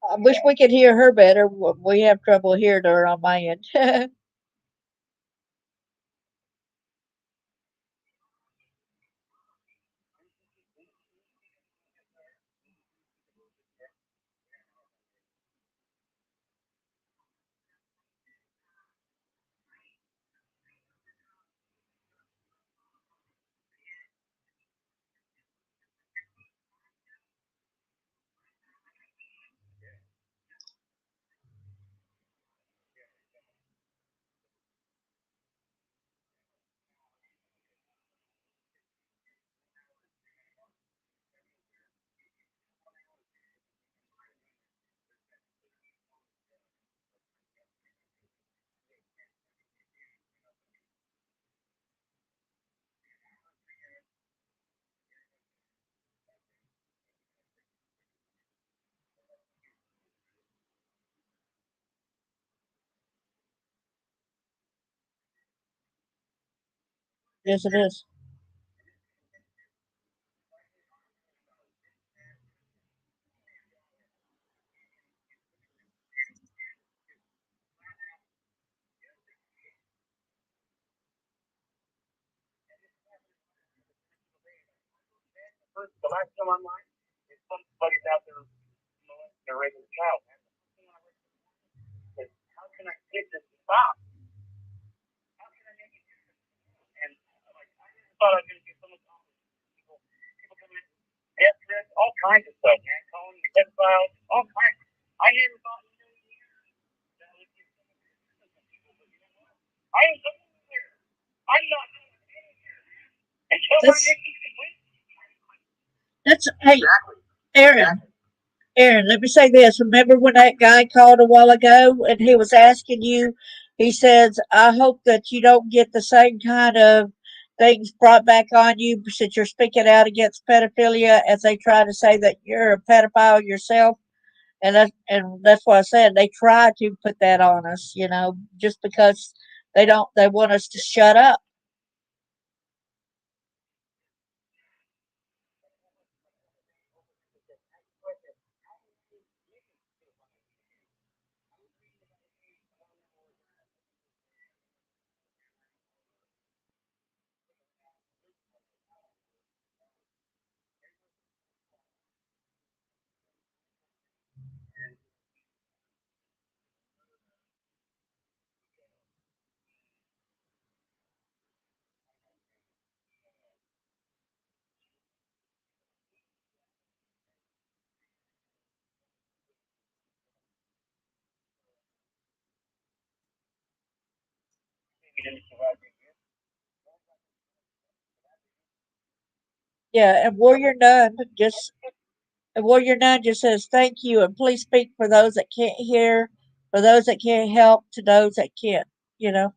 A: I wish we could hear her better. We have trouble hearing her on my end. Yes, it is.
C: The last time online is somebody's out there, they're raising a child. How can I get this to stop? And like, I never thought I was going to get so much people come in, death threats, all kinds of stuff, man. Calling me pedophiles, all kinds. I never thought in a million years that I would get so much business from people, but you know what? I am going there. I'm not going anywhere. Until my
A: That's
C: mission is complete.
A: that's hey,
C: Exactly.
A: Aaron. Aaron, let me say this. Remember when that guy called a while ago and he was asking you, he says, I hope that you don't get the same kind of things brought back on you since you're speaking out against pedophilia as they try to say that you're a pedophile yourself. And that's what I said. They try to put that on us, just because they want us to shut up. Yeah, and Warrior Nun just says thank you and please speak for those that can't hear, for those that can't help, to those that can. You know.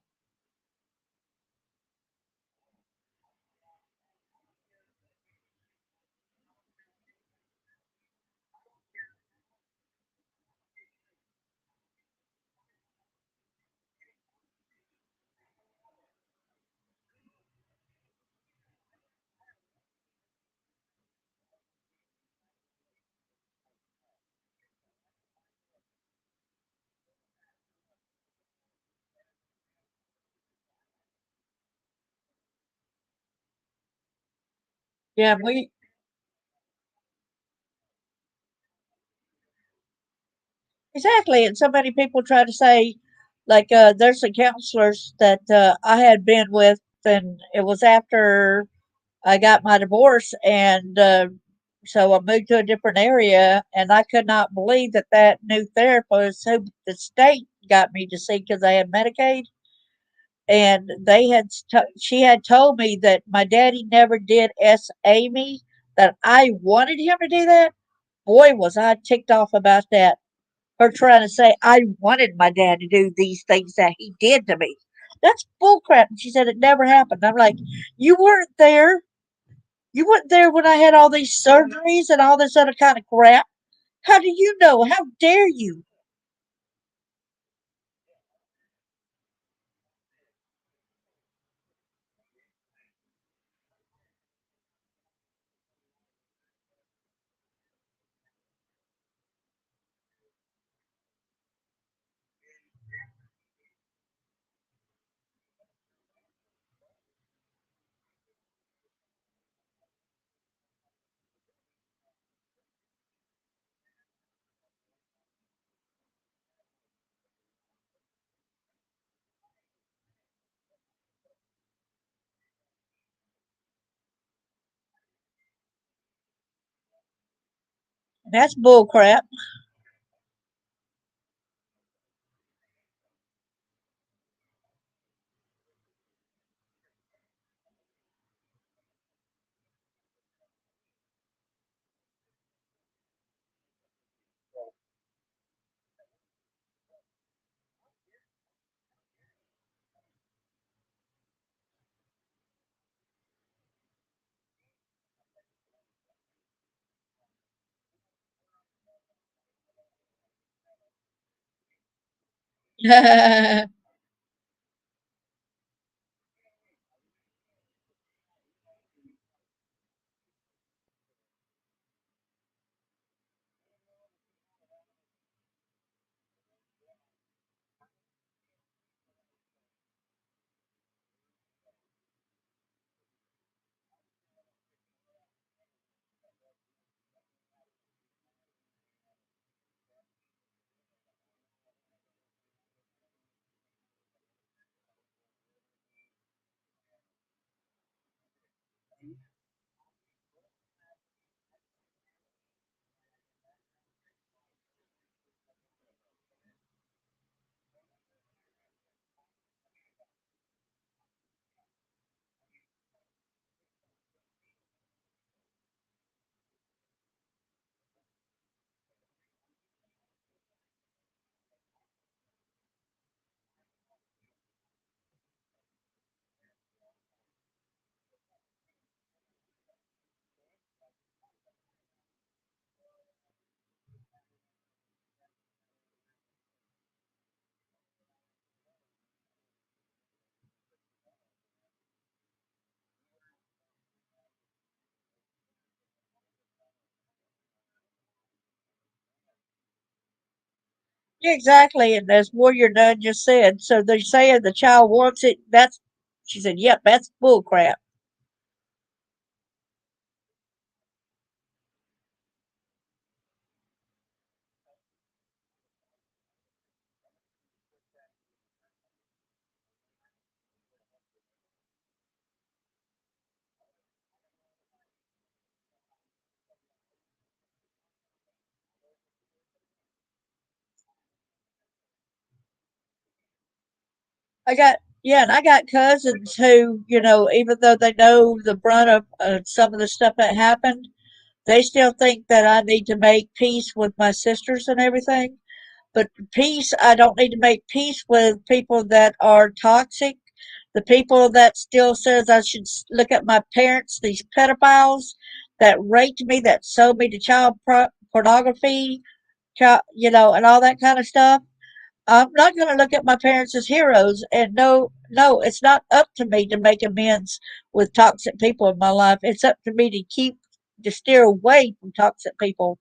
A: Yeah, we exactly. And so many people try to say, like, there's some counselors that I had been with, and it was after I got my divorce, and so I moved to a different area, and I could not believe that that new therapist who the state got me to see because I had Medicaid, and she had told me that my daddy never did SA me, that I wanted him to do that. Boy, was I ticked off about that. Her trying to say I wanted my dad to do these things that he did to me. That's bullcrap. And she said it never happened. I'm like, you weren't there. You weren't there when I had all these surgeries and all this other kind of crap. How do you know? How dare you? That's bullcrap. Yeah, exactly. And as Warrior Nun just said, so they're saying the child wants it. That's, she said, yep, that's bull crap. Yeah, and I got cousins who, even though they know the brunt of some of the stuff that happened, they still think that I need to make peace with my sisters and everything. But peace, I don't need to make peace with people that are toxic. The people that still says I should look at my parents, these pedophiles that raped me, that sold me to child pornography, and all that kind of stuff. I'm not going to look at my parents as heroes. And no, no, it's not up to me to make amends with toxic people in my life. It's up to me to steer away from toxic people.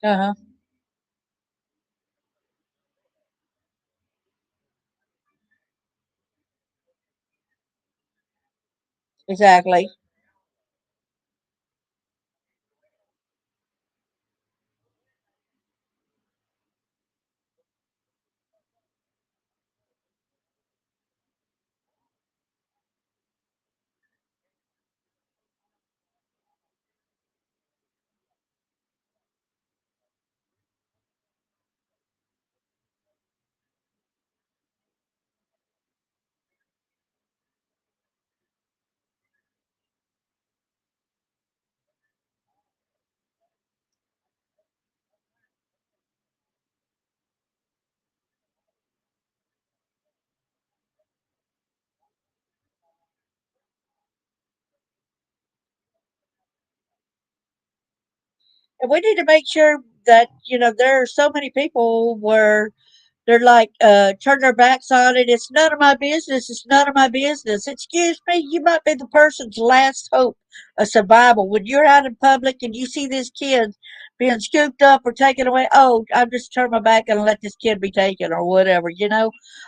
A: Uh huh. Exactly. And we need to make sure that, there are so many people where they're like, turn their backs on it. It's none of my business. It's none of my business. Excuse me, you might be the person's last hope of survival. When you're out in public and you see this kid being scooped up or taken away, oh, I'll just turn my back and let this kid be taken or whatever.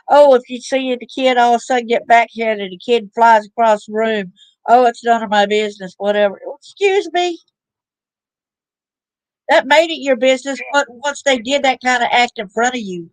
A: Oh, if you see the kid all of a sudden get backhanded, the kid flies across the room. Oh, it's none of my business, whatever. Excuse me, that made it your business. But once they did that kind of act in front of you,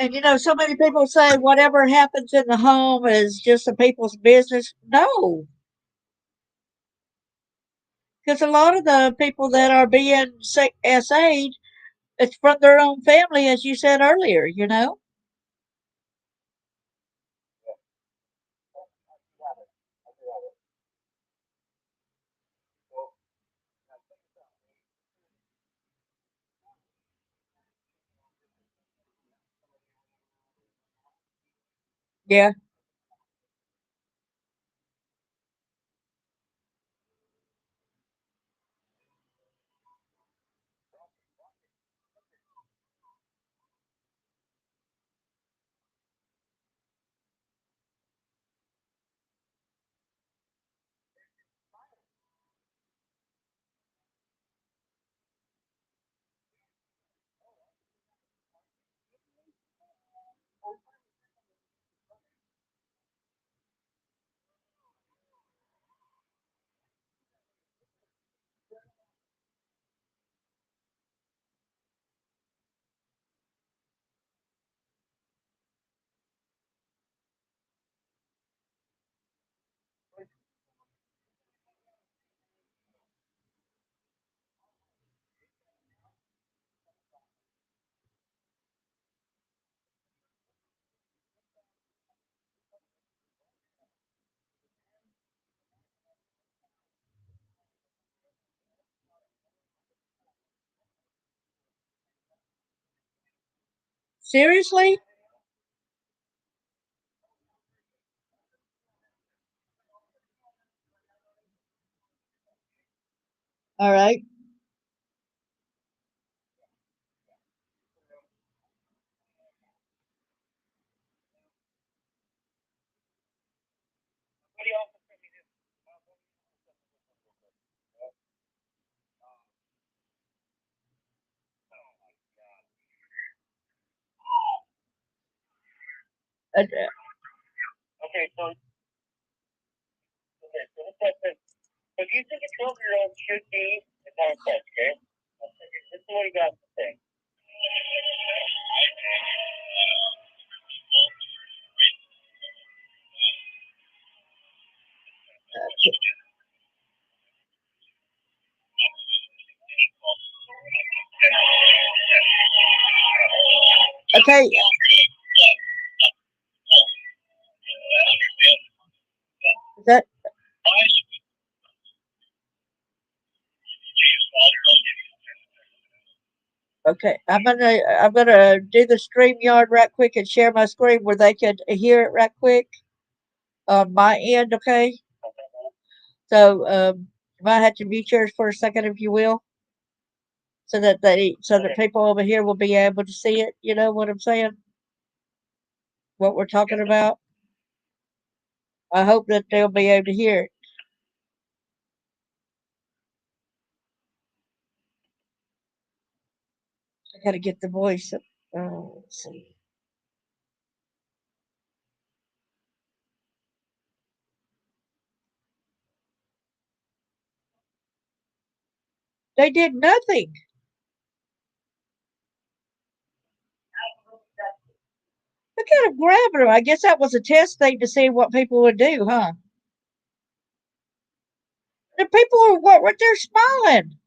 A: and so many people say whatever happens in the home is just the people's business. No, because a lot of the people that are being SA'd, it's from their own family, as you said earlier. Yeah. Seriously? All right.
C: Okay, so so do you think a 12-year-old should be a child sex, okay? This is what he got to say.
A: Okay. Is that okay? I'm gonna do the StreamYard right quick and share my screen where they can hear it right quick on my end. Okay. So you might have to mute yours for a second if you will, so that people over here will be able to see it. You know what I'm saying? What we're talking about. I hope that they'll be able to hear it. I gotta get the voice up. Let's see. They did nothing. Look at them grabbing them. I guess that was a test thing to see what people would do, huh? The people are what? They're smiling.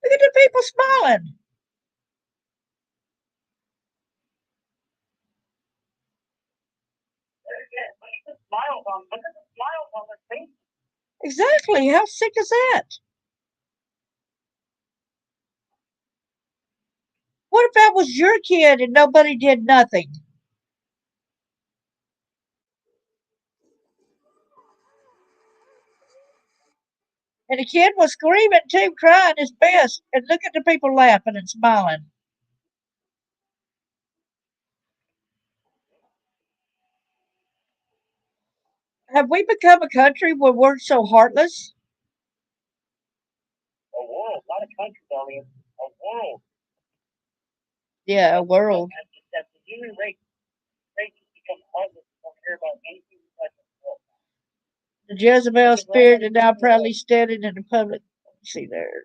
A: Look at the people smiling. Exactly. How sick is that? What if that was your kid and nobody did nothing? And the kid was screaming too, crying his best. And look at the people laughing and smiling. Have we become a country where we're so heartless?
C: A world, not a country, darling. A world.
A: Yeah, a world.
C: That the human race has become heartless. Don't care about anything but the world.
A: The Jezebel spirit is now proudly standing in the public. Let's see there.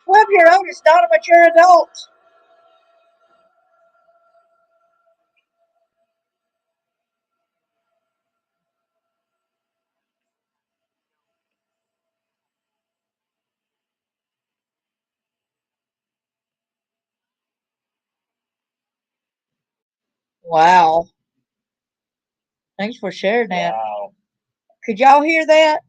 A: "12-year-old is not a mature adult." Wow. Thanks for sharing that.
C: Wow.
A: Could y'all hear that?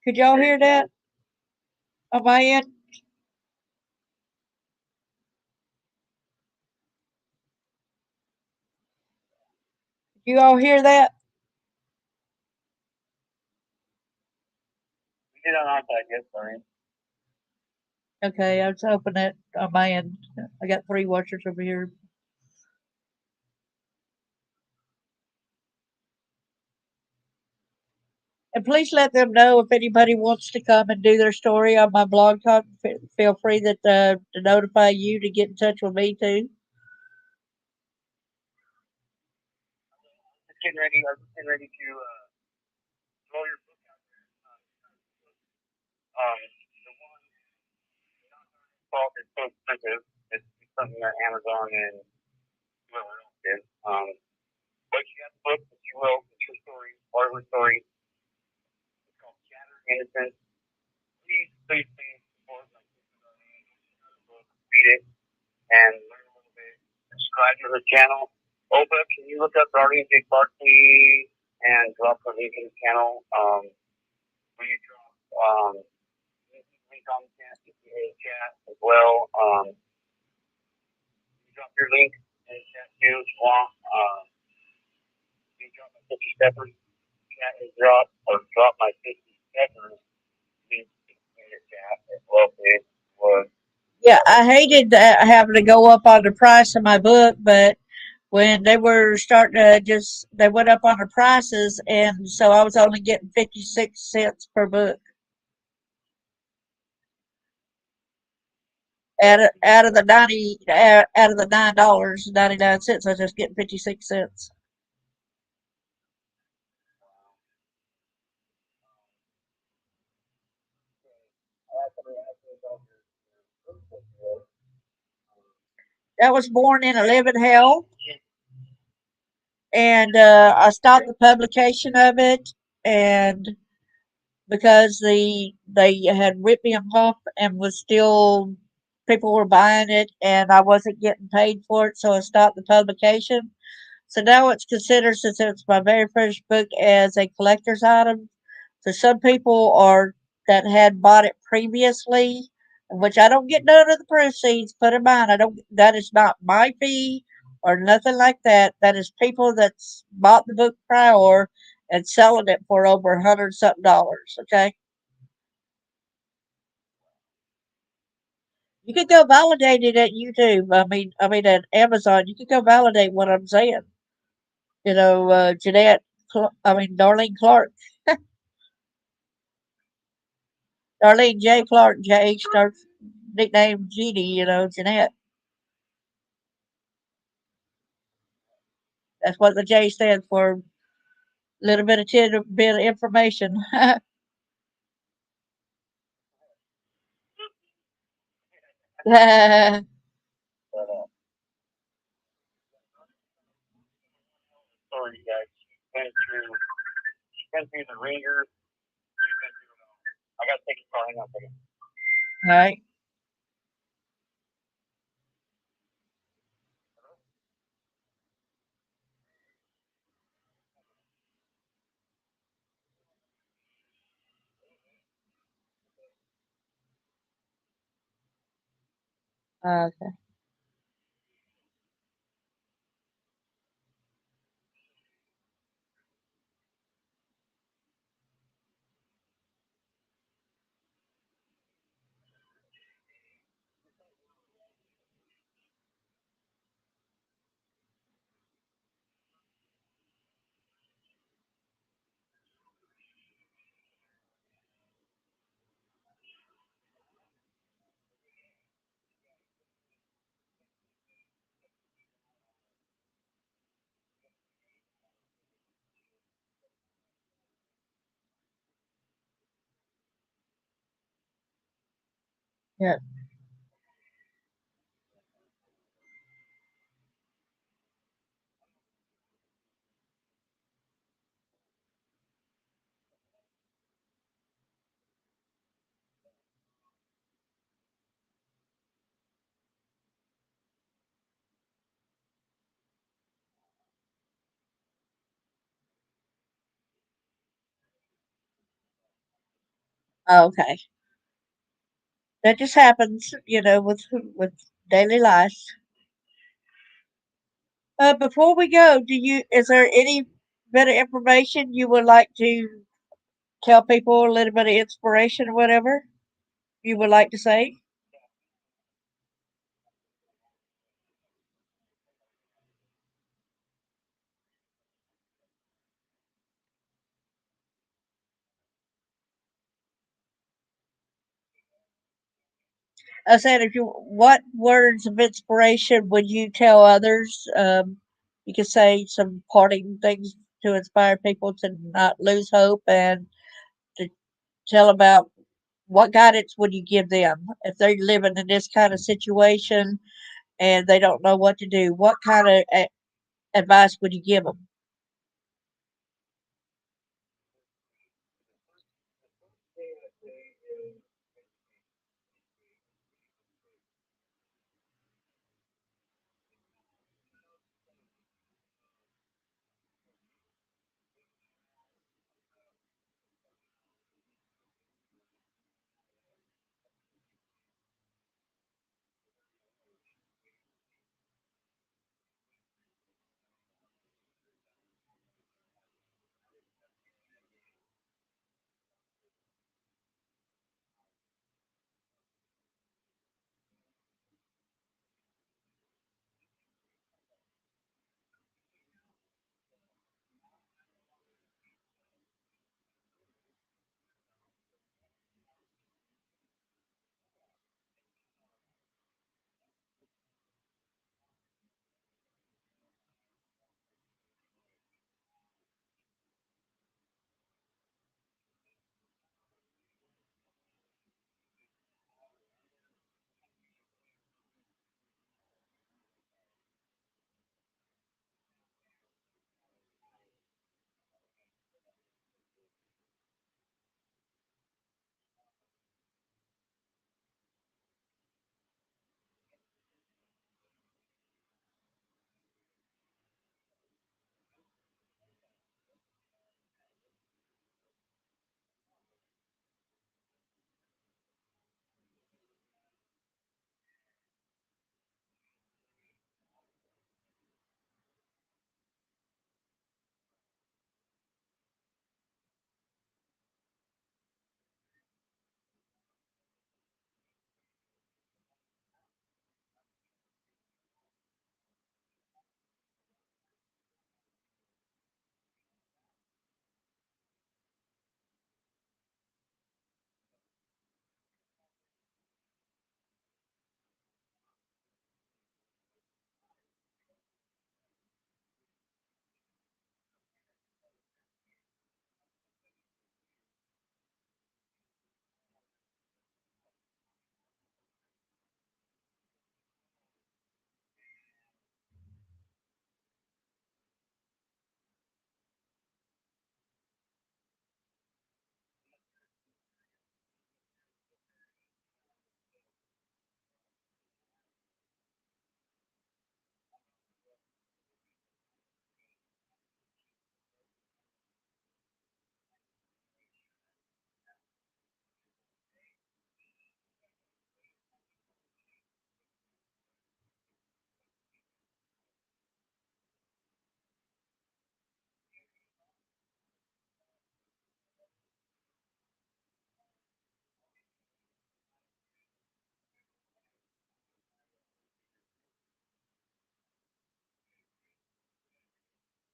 A: Could y'all hear that on my end? You all hear that?
C: We did on our side, yes, sorry.
A: Okay, I was hoping that on my end. I got 3 watchers over here. And please let them know if anybody wants to come and do their story on my blog talk. Feel free to notify you to get in touch with me too.
C: Just getting ready. I was getting ready to throw your book out there. The one called "It's So Expensive." It's something that Amazon and whoever else did. But she has a book that she wrote. It's her story, part of her story. It's called Shattered Innocence. Please it and learn a little bit. Subscribe to her channel. Opa, can you look up Darlene J. Clarkley and drop her link in the channel? Will you drop link on the chat as well? You drop your link in the chat too if you want. You drop my 50 steppers chat and drop my 50 steppers link in the chat as well, please.
A: Yeah, I hated having to go up on the price of my book, but when they were starting to they went up on the prices, and so I was only getting 56 cents per book out of the $9.99. I was just getting 56 cents. That was Born in a Living Hell, and I stopped the publication of it, and because they had ripped me off and was still people were buying it, and I wasn't getting paid for it, so I stopped the publication. So now it's considered, since it's my very first book, as a collector's item. So some people are that had bought it previously, which I don't get none of the proceeds. Put in mind, I don't. That is not my fee or nothing like that. That is people that's bought the book prior and selling it for over $100 something dollars. Okay, you could go validate it at YouTube. I mean at Amazon. You could go validate what I'm saying. Jeanette. Darlene Clark. Darlene J. Clark, J. Starts nickname Jeannie, Jeanette. That's what the J stands for. Little bit of tidbit of information.
C: Sorry, guys. She's been through the ringer. I got to take a call. Hang on a second.
A: All right. Okay. Yeah. Okay. That just happens, with daily life. Before we go, is there any bit of information you would like to tell people, a little bit of inspiration or whatever you would like to say? I said, what words of inspiration would you tell others? You could say some parting things to inspire people to not lose hope, and to tell about what guidance would you give them if they're living in this kind of situation and they don't know what to do. What kind of advice would you give them?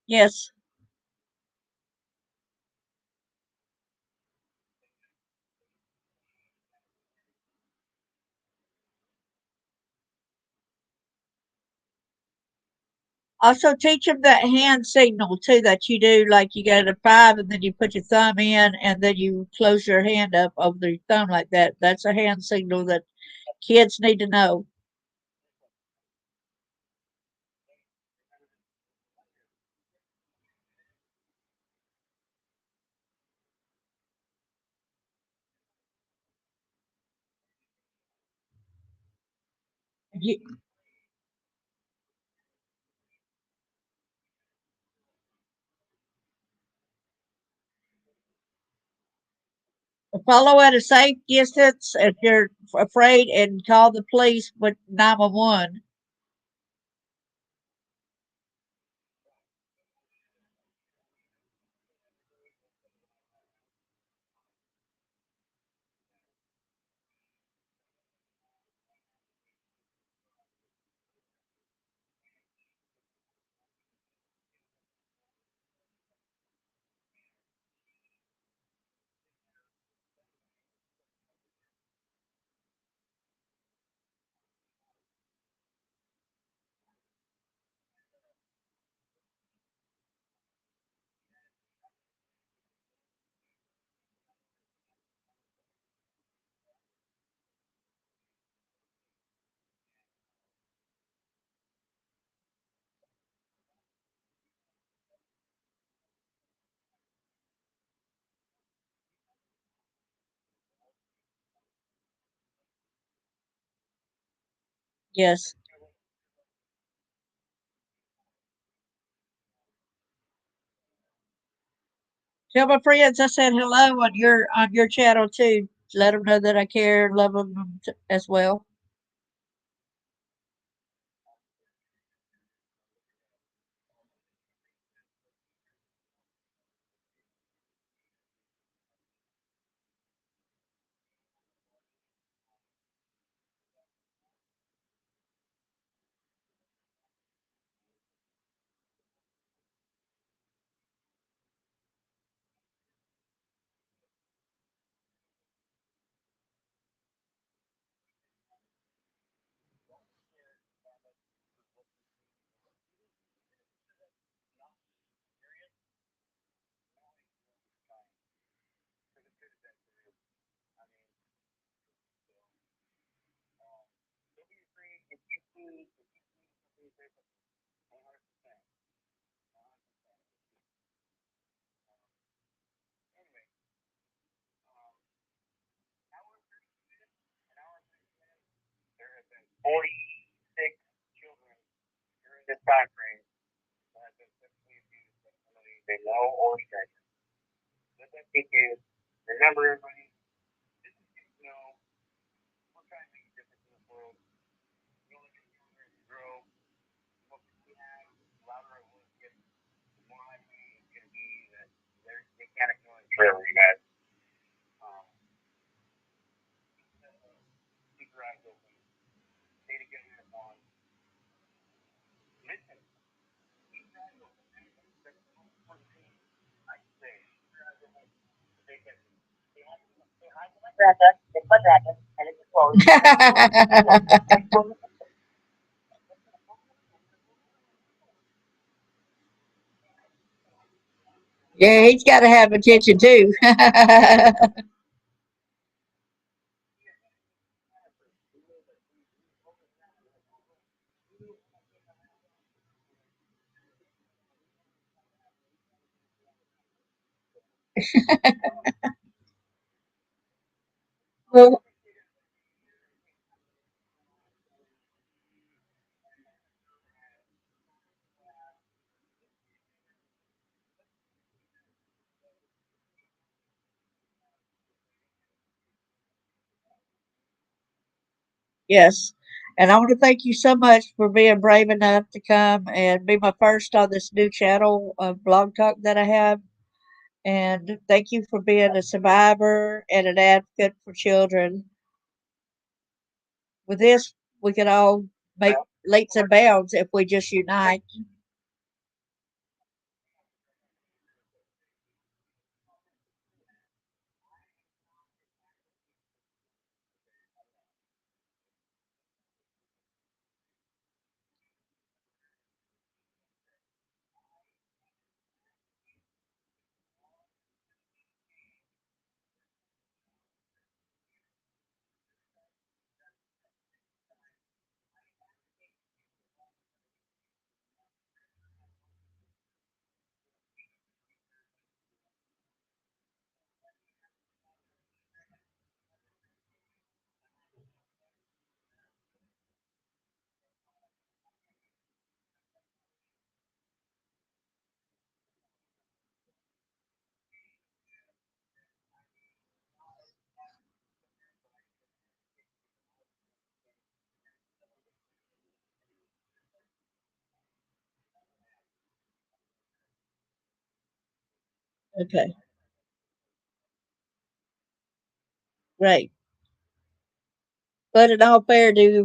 A: Yes. Also, teach them that hand signal too that you do, like you go to five and then you put your thumb in and then you close your hand up over your thumb like that. That's a hand signal that kids need to know. You, follow at a safe distance if you're afraid and call the police with 911. Yes. Tell my friends I said hello on your channel too. Let them know that I care and love them as well.
C: There have been 46 children during this time frame that have been sexually abused by somebody they know or stranger. Let that sink in. Remember, everybody, this is getting to know. We're trying to make a difference in this world. We only get younger as we grow. The more people we have, the louder our voice gets, the more likely it's going to be that they can't ignore it forever, you guys. Um, keep your eyes open. Stay together as one. Listen. Keep your eyes open. That's the most important thing I can say. Keep your eyes open. Stay catchy. Say hi to my Grandpa. It's my dragon, and it's close.
A: Yeah, he's got to have attention too. Well, yes. And I want to thank you so much for being brave enough to come and be my first on this new channel of Blog Talk that I have. And thank you for being a survivor and an advocate for children. With this, we can all make leaps and bounds if we just unite. Okay. Right. But in all fair due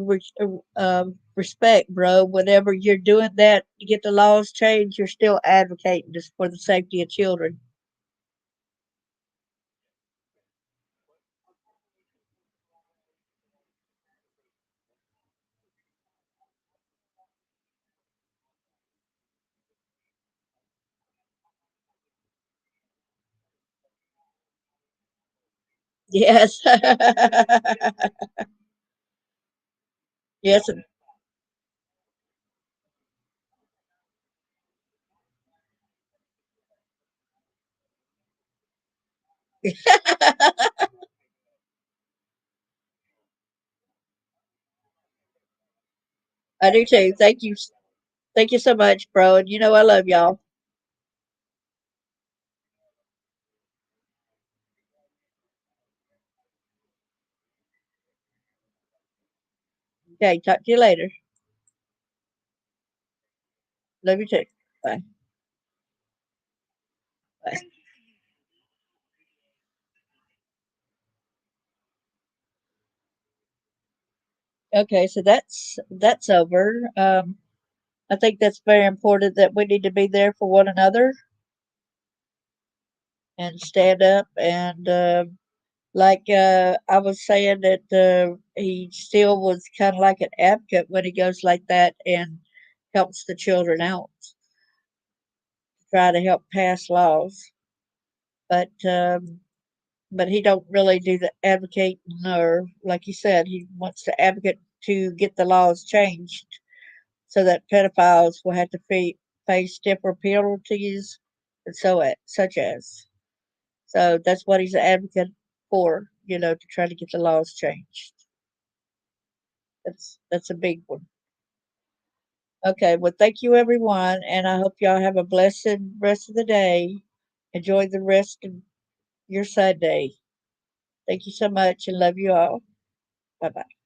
A: respect, bro, whenever you're doing that to get the laws changed, you're still advocating just for the safety of children. Yes. Yes. I do too. Thank you. Thank you so much, bro. And you know I love y'all. Okay. Talk to you later. Love you too. Bye. Bye. Okay. So that's over. I think that's very important that we need to be there for one another and stand up and like I was saying that he still was kind of like an advocate when he goes like that and helps the children out, try to help pass laws. But he don't really do the advocating, or like you said, he wants to advocate to get the laws changed so that pedophiles will have to face stiffer penalties and such as. So that's what he's an advocate for, to try to get the laws changed. That's a big one. Okay, well, thank you, everyone, and I hope y'all have a blessed rest of the day. Enjoy the rest of your Sunday. Thank you so much and love you all. Bye bye.